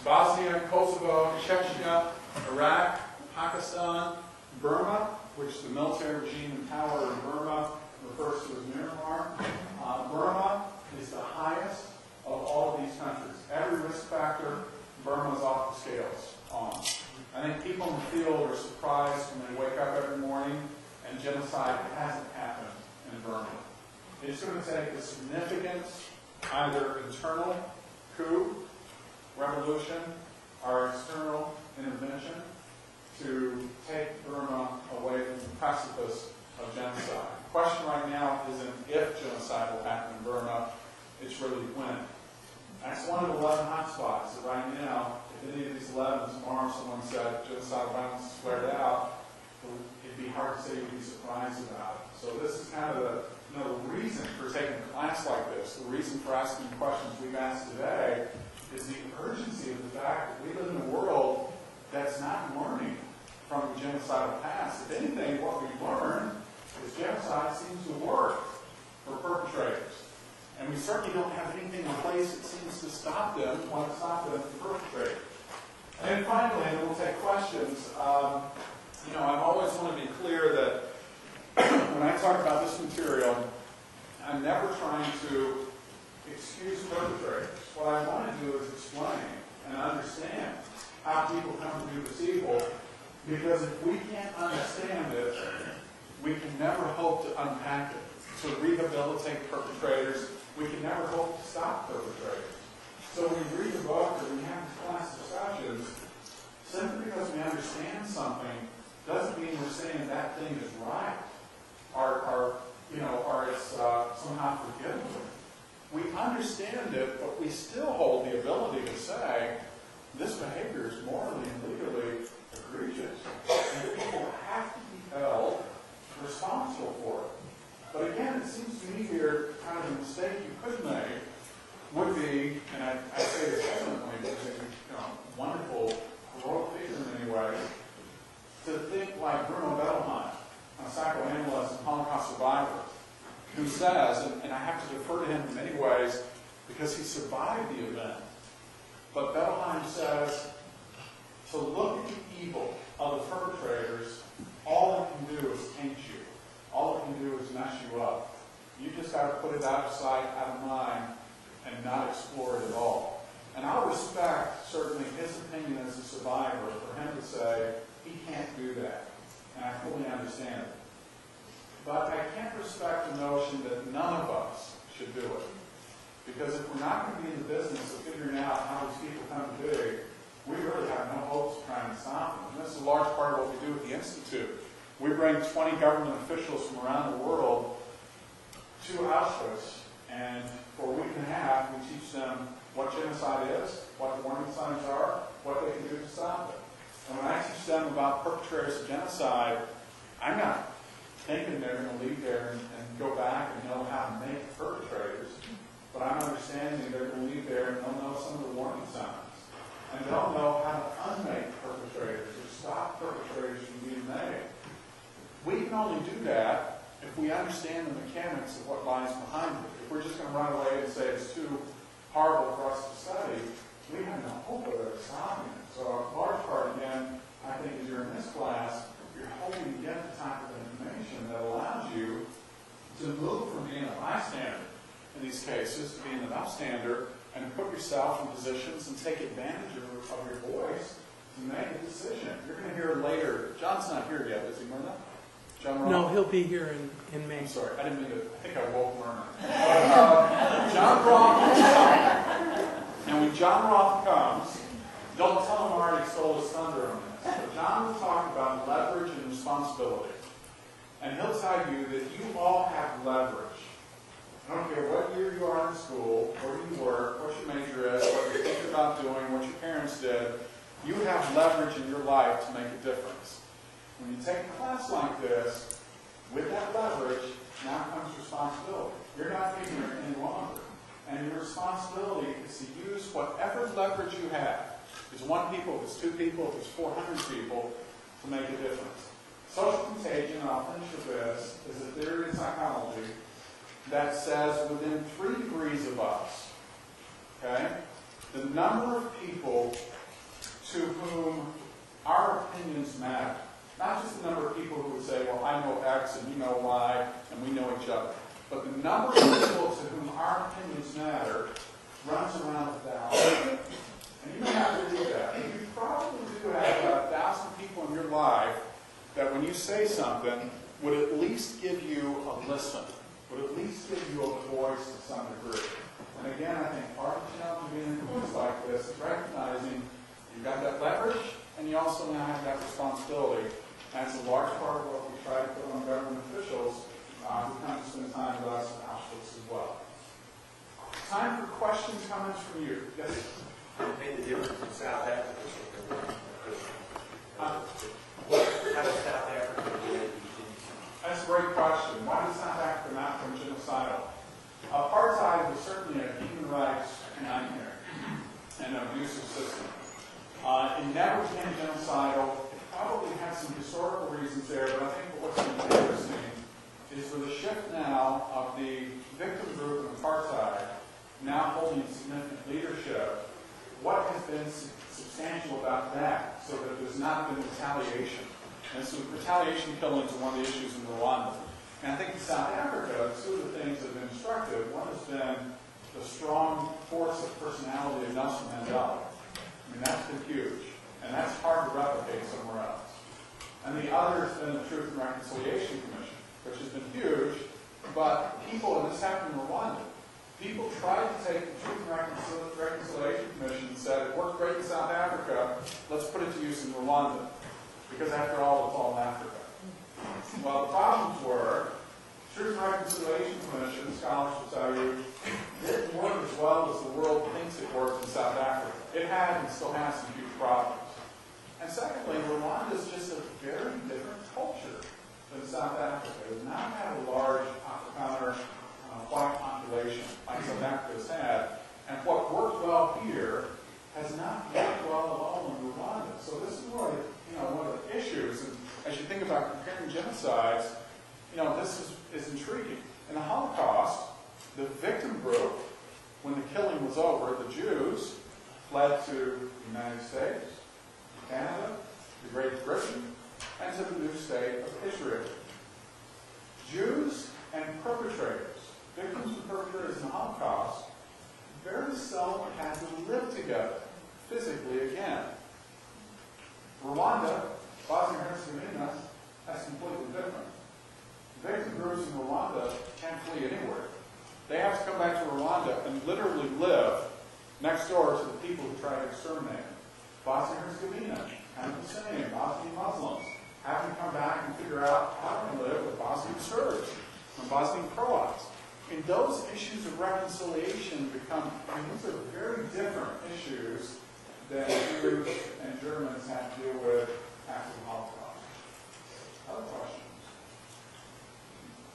Bosnia, Kosovo, Chechnya, Iraq, Pakistan, Burma, which the military regime in power in Burma refers to as Myanmar. Burma is the highest of all of these countries. Every risk factor, Burma is off the scales on. I think people in the field are surprised when they wake up every morning and genocide hasn't happened in Burma. It's going to take a significant, either internal coup, revolution, or external intervention to take Burma away from the precipice of genocide. The question right now isn't if genocide will happen in Burma, it's really when. That's one of the 11 hotspots that right now, if any of these 11 tomorrow someone said genocide violence is flared out, it'd be hard to say you'd be surprised about it. So this is kind of the reason for taking a class like this, the reason for asking the questions we've asked today, is the urgency of the fact that we live in a world that's not learning from the genocidal past. If anything, what we've learned is genocide seems to work for perpetrators. And we certainly don't have any anything in place that seems to stop them, want to stop them from perpetrating. And then finally, and we'll take questions, I've always want to be clear that when I talk about this material, I'm never trying to excuse perpetrators. What I want to do is explain and understand how people come to do this evil, because if we can't understand it, we can never hope to unpack it, to rehabilitate perpetrators. We can never hope to stop perpetrators. So when we read the book or we have these class discussions, simply because we understand something doesn't mean we're saying that thing is right or it's somehow forgivable. We understand it, but we still hold the ability to say this behavior is morally and legally egregious, and people have to be held responsible for it. But again, it seems to me here kind of a mistake you could make would be, and I say this hesitantly because he's a wonderful, heroic figure in many ways, to think like Bruno Bettelheim, a psychoanalyst and Holocaust survivor, who says, and I have to defer to him in many ways because he survived the event, but Bettelheim says, to look at the evil of the perpetrators, all it can do is taint you. All it can do is mess you up. You just got to put it out of sight, out of mind, and not explore it at all. And I'll respect, certainly, his opinion as a survivor for him to say he can't do that. And I fully understand it. But I can't respect the notion that none of us should do it. Because if we're not going to be in the business of figuring out how these people come to be, we really have no hopes of trying to stop them. And this is a large part of what we do at the Institute. We bring 20 government officials from around the world to Auschwitz, and for a week and a half we teach them what genocide is, what the warning signs are, what they can do to stop it. And when I teach them about perpetrators of genocide, I'm not thinking they're going to leave there and go back and know how to make perpetrators, but I'm understanding they're going to leave there and they'll know some of the warning signs. And they'll know how to unmake perpetrators or stop perpetrators from being made. We can only do that if we understand the mechanics of what lies behind it. If we're just going to run away and say it's too horrible for us to study, we have no hope of ever stopping it. So a large part, again, I think as you're in this class, you're hoping to get the type of information that allows you to move from being a bystander in these cases to being an upstander and put yourself in positions and take advantage of your voice to make a decision. You're going to hear later. John's not here yet, is he, Myrna? John Roth? No, he'll be here in May. I'm sorry, I didn't mean to. I think I woke Myrna. John Roth is coming. And when John Roth comes, don't tell him I already stole his thunder on this. But John will talk about leverage and responsibility. And he'll tell you that you all have leverage. I don't care what year you are in school, where you work, what your major is, what you're thinking about doing, what your parents did. You have leverage in your life to make a difference. When you take a class like this, with that leverage, now comes responsibility. You're not ignorant any longer. And your responsibility is to use whatever leverage you have. If it's 1 people, if it's 2 people, if it's 400 people, to make a difference. Social contagion, and I'll finish with this, is a theory in psychology that says within 3 degrees of us, okay, the number of people to whom our opinions matter. Not just the number of people who would say, well, I know X and you know Y and we know each other. But the number of people to whom our opinions matter runs around 1,000. And you may have to do that. You probably do have about 1,000 people in your life that when you say something would at least give you a listen, would at least give you a voice to some degree. And again, I think part of the challenge of being in a course like this is recognizing you've got that leverage and you also now have that responsibility. And it's a large part of what we try to put on government officials who come to spend time with us at Auschwitz as well. Time for questions, comments from you. Yes? What made the difference in South Africa? How does South Africa relate to genocide? That's a great question. Why did South Africa not become genocidal? Apartheid was certainly a human rights nightmare and an abusive system. It never became genocidal. It probably had some historical reasons there, but I think what's interesting is with the shift now of the victim group of apartheid now holding significant leadership, what has been substantial about that so that there's not been retaliation? And so retaliation killings are one of the issues in Rwanda. And I think in South Africa, two of the things that have been instructive, one has been the strong force of personality of Nelson Mandela. I mean, that's been huge. And that's hard to replicate somewhere else. And the other has been the Truth and Reconciliation Commission, which has been huge, but people, and this happened in Rwanda, people tried to take the Truth and Reconciliation Commission and said, it worked great in South Africa, let's put it to use in Rwanda. Because after all, it's all in Africa. Well, the problems were, Truth and Reconciliation Commission, scholars will tell you, didn't work as well as the world thinks it works in South Africa. It had and still has some huge problems. And secondly, Rwanda is just a very different culture than South Africa. It does not have a large Afrikaner white population like South Africa has had. And what worked well here has not worked well at all in Rwanda. So this is really, one of the issues. And as you think about comparing genocides, this is intriguing. In the Holocaust, the victim group, when the killing was over, the Jews fled to the United States, Canada, to Great Britain, and to the new state of Israel. Jews and perpetrators, victims and perpetrators in the Holocaust, very seldom had to live together physically again. Rwanda, Bosnia and Herzegovina, that's completely different. Victim groups in Rwanda can't flee anywhere. They have to come back to Rwanda and literally live next door to the people who try to exterminate them. Bosnia and Herzegovina, kind of the same. Bosnian Muslims have to come back and figure out how to live with Bosnian Serbs and Bosnian Croats. And those issues of reconciliation become, these are very different issues than Jews and Germans have to deal with after the Holocaust. Other questions?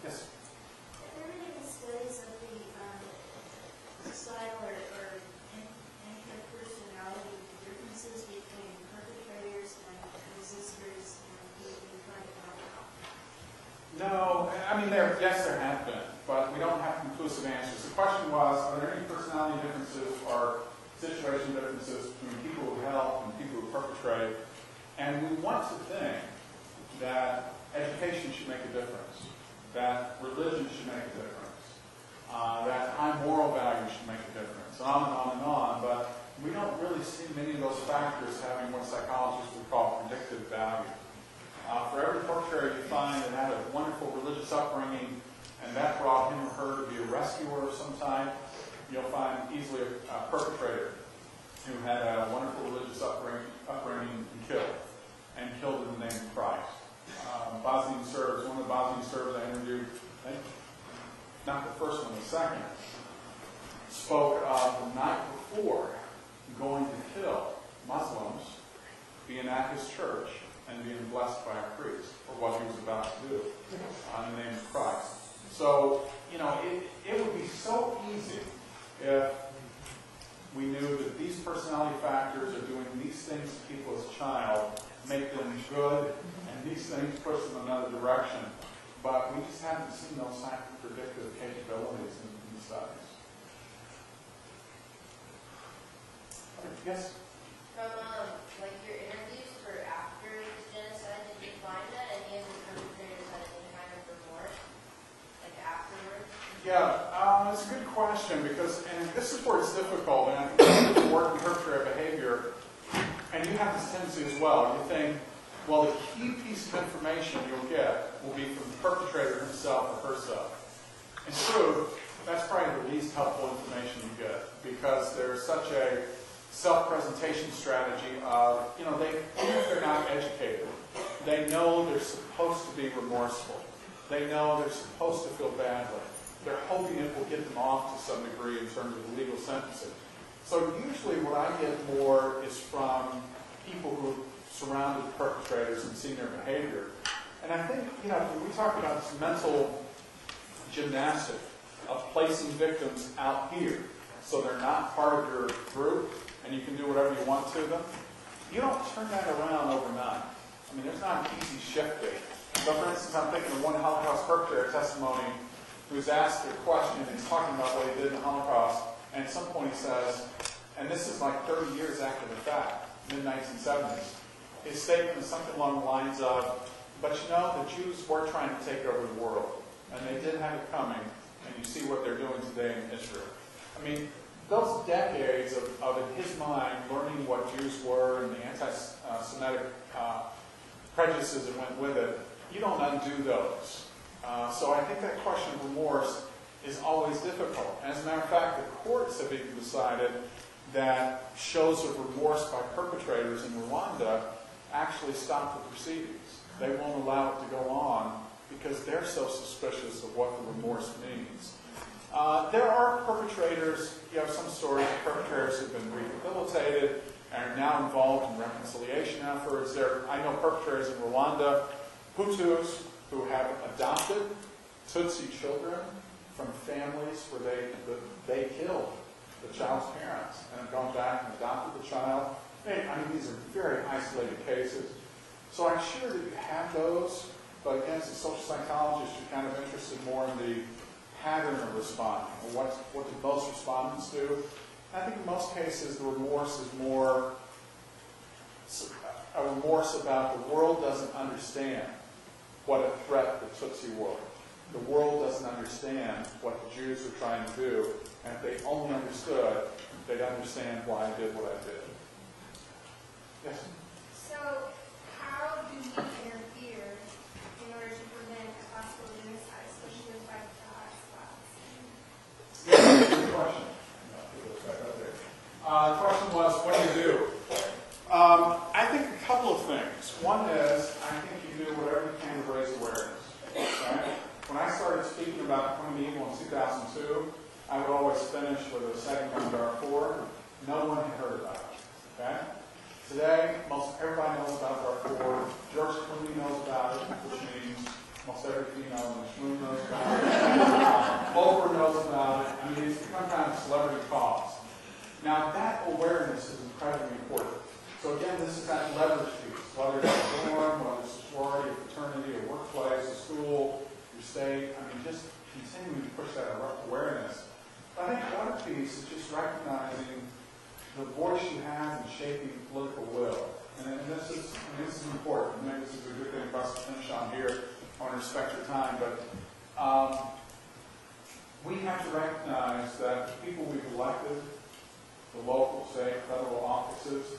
Yes? Have there been any studies of the societal or interpersonality differences between perpetrators and resistors and people who try to help? No, yes, there have been, but we don't have conclusive answers. The question was, are there any personality differences or situation differences between people who help and people who perpetrate? And we want to think that education should make a difference, that religion should make a difference, that high moral values should make a difference, on and on and on, but we don't really see many of those factors having what psychologists would call predictive value. For every perpetrator you find that had a wonderful religious upbringing and that brought him or her to be a rescuer of some type, you'll find easily a perpetrator who had a wonderful religious upbringing and killed in the name of Christ. Bosnian Serbs, one of the Bosnian Serbs I interviewed, not the first one, the second, spoke of the night before going to kill Muslims, being at his church, and being blessed by a priest for what he was about to do in the name of Christ. So, it would be so easy if we knew that these personality factors are doing these things to people as a child, make them good, and these things push them in another direction. But we just haven't seen those type of predictive capabilities in the studies. Yes? From your interviews for after the genocide, did you find that any of the perpetrators had any kind of remorse, like afterwards? Yeah, it's a good question because, and this is where it's difficult, and I think it's work in perpetrator behavior, and you have this tendency as well. You think, well, the key piece of information you'll get will be from the perpetrator himself or herself. In truth, that's probably the least helpful information you get because there's such a self-presentation strategy of, even if they're not educated, they know they're supposed to be remorseful. They know they're supposed to feel badly. They're hoping it will get them off to some degree in terms of legal sentencing. So usually what I get more is from people who surrounded perpetrators and seen their behavior. And I think, when we talk about this mental gymnastic of placing victims out here so they're not part of your group and you can do whatever you want to them, you don't turn that around overnight. There's not an easy shifting. So for instance, I'm thinking of one Holocaust perpetrator testimony who's asked a question and he's talking about what he did in the Holocaust, And at some point he says, and this is like 30 years after the fact, mid-1970s, his statement is something along the lines of, but you know, the Jews were trying to take over the world, and they did have it coming, and you see what they're doing today in Israel. I mean, those decades of in his mind, learning what Jews were and the anti-Semitic prejudices that went with it, you don't undo those. So I think that question of remorse is always difficult. As a matter of fact, the courts have even decided that shows of remorse by perpetrators in Rwanda actually stop the proceedings. They won't allow it to go on because they're so suspicious of what the remorse means. There are perpetrators, you have some stories of perpetrators who have been rehabilitated and are now involved in reconciliation efforts. I know perpetrators in Rwanda, Hutus, who have adopted Tutsi children from families where they killed the child's parents and have gone back and adopted the child. I mean, these are very isolated cases. So I'm sure that you have those, but again, as a social psychologist, you're kind of interested more in the pattern of responding, or what do most respondents do. I think in most cases the remorse is more a remorse about the world doesn't understand what a threat the Tutsi were. The world doesn't understand what the Jews are trying to do, and if they only understood, they'd understand why I did what I did. Yes? So, how do we interfere in order to prevent a possible genocide, especially with like the hotspots? Yeah, good question. The question was, what do you do? I think a couple of things. One is, I think you do whatever you can to raise awareness. Right? When I started speaking about coming evil in 2002, I would always finish with a segment on Darfur. No one had heard about it. Okay? Today, most everybody knows about Darfur. George Clooney knows about it, which means most every female in this room knows about it. Oprah knows about it. I mean, it's become kind of a celebrity cause. Now, that awareness is incredibly important. So again, this is that leverage piece. Whether it's a dorm, whether it's a sorority, a fraternity, a workplace, a school, your state, I mean, just continuing to push that awareness. But I think one piece is just recognizing the voice you have in shaping political will. And this is important. Maybe this is a good thing for us to finish on here. I want to respect your time, but we have to recognize that the people we've elected, the local, state, federal offices,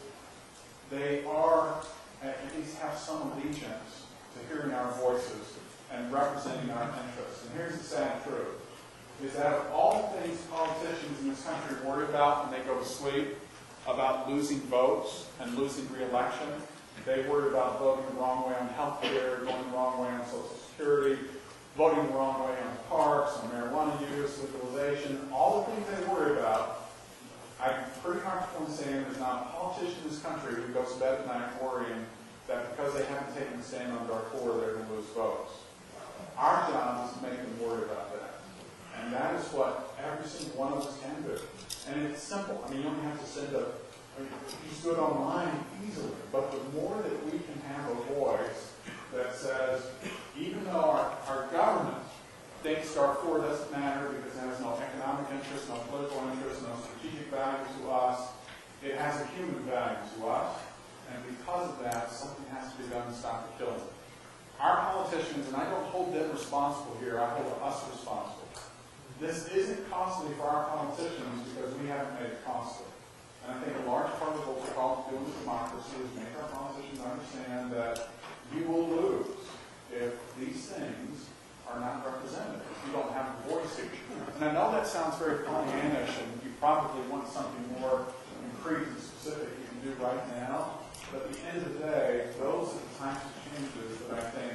they are, at least have some allegiance to hearing our voices and representing our interests. And here's the sad truth, is that of all the things politicians in this country worry about when they go to sleep, about losing votes and losing re-election, they worry about voting the wrong way on health care, going the wrong way on Social Security, voting the wrong way on parks, on marijuana use, legalization, all the things they worry about. I'm pretty comfortable in saying there's not a politician in this country who goes to bed at night worrying that because they haven't taken a stand on Darfur, they're going to lose votes. Our job is to make them worry about that. And that is what every single one of us can do. And it's simple. I mean, you don't have to send you just do it online easily. But the more that we can have a voice that says, even though our government thinks Darfur doesn't matter because it has no economic interest, no political interest, no strategic value to us, it has a human value to us, and because of that, something has to be done to stop the killing. Our politicians, and I don't hold them responsible here, I hold us responsible. This isn't costly for our politicians because we haven't made it costly. And I think a large part of what we're called to do in democracy is make our politicians understand that you will lose if these things are not represented, if you don't have a voice here. And I know that sounds very Pollyannish, and you probably want something more concrete and specific you can do right now. But at the end of the day, those are the types of changes that I think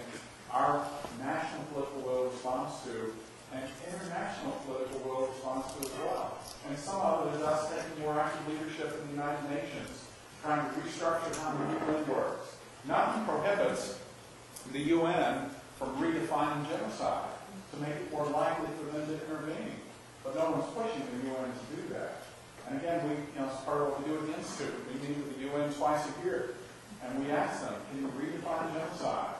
our national political will responds to, and international political will responds to as well. And some of it is us taking more active leadership in the United Nations, trying to restructure how the UN works. Nothing prohibits the UN from redefining genocide to make it more likely for them to intervene. But no one's pushing the UN to do that. And again, it's part of what we do with the Institute. We meet with the UN twice a year, and we ask them, can you redefine genocide?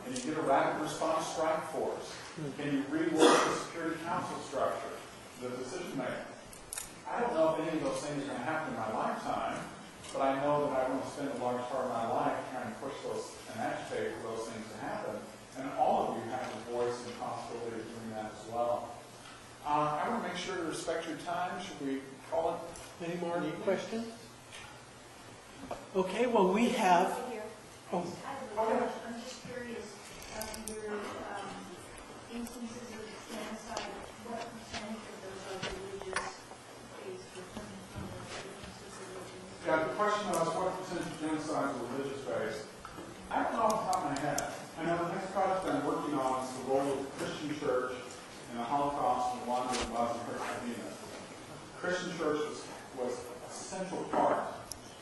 Can you get a rapid response strike force? Can you rework the Security Council structure, the decision making? I don't know if any of those things are going to happen in my lifetime, but I know that I want to spend a large part of my life trying to push those and agitate for those things to happen. And all of you have a voice and possibility of doing that as well. I want to make sure to respect your time. Should we call it? Any more questions? Okay, well, we have. Oh, I'm just curious, of your instances of genocide, what percentage of those are religious-based or coming from the instances of genocide? Yeah, the question was what percentage of genocide is religious based? I don't know off the top of my head. I know the next project I'm working on is the role of the Christian church in the Holocaust and Rwanda and Bosnia and Herzegovina. The Christian church was a central part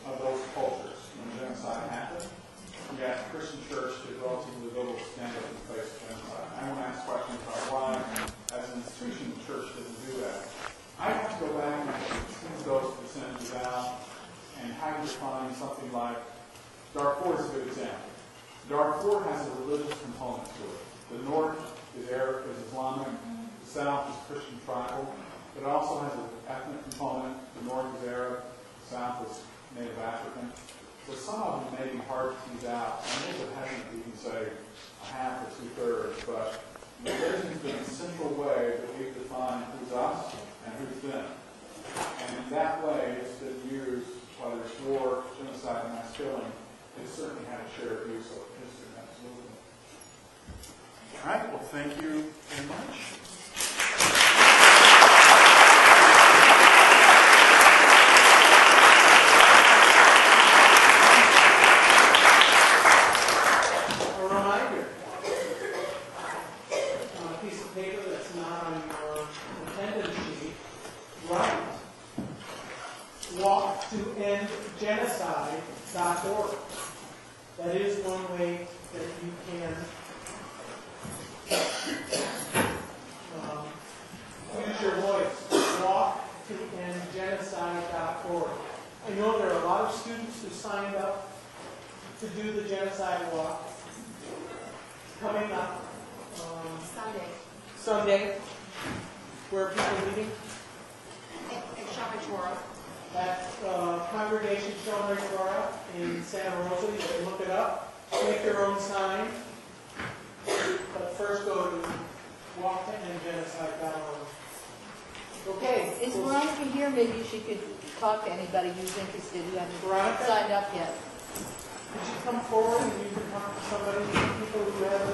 of those cultures when genocide happened. Yet the Christian church did relatively little to stand up in the face of genocide. I want to ask questions about why, as an institution, the church didn't do that. I have to go back and tease those percentages out and how you define something like Darfur is a good example. Darfur has a religious component to it. The north is Arab, is Islamic. The south is Christian tribal. But it also has an ethnic component. The north is Arab. The south is Native African. So some of them may be hard to tease out. I know that hasn't you can say a half or 2/3, but religion has been a central way that we've defined who's us and who's them. And in that way, it's been used, whether it's war, genocide, and mass killing, it certainly had a shared use of history, absolutely. All right, well, thank you very much. Genocide.org. That is one way that you can use your voice. Walk2endgenocide.org. I know there are a lot of students who signed up to do the genocide walk. Coming up Sunday. Where are people meeting? At Congregation Shomer Torah in Santa Rosa. You can look it up. Make your own sign. But first go to walk2endgenocide.org. Okay. Is Veronica here? Maybe she could talk to anybody who's interested who hasn't Veronica? signed up yet. Could you come forward and you can talk to somebody, people who have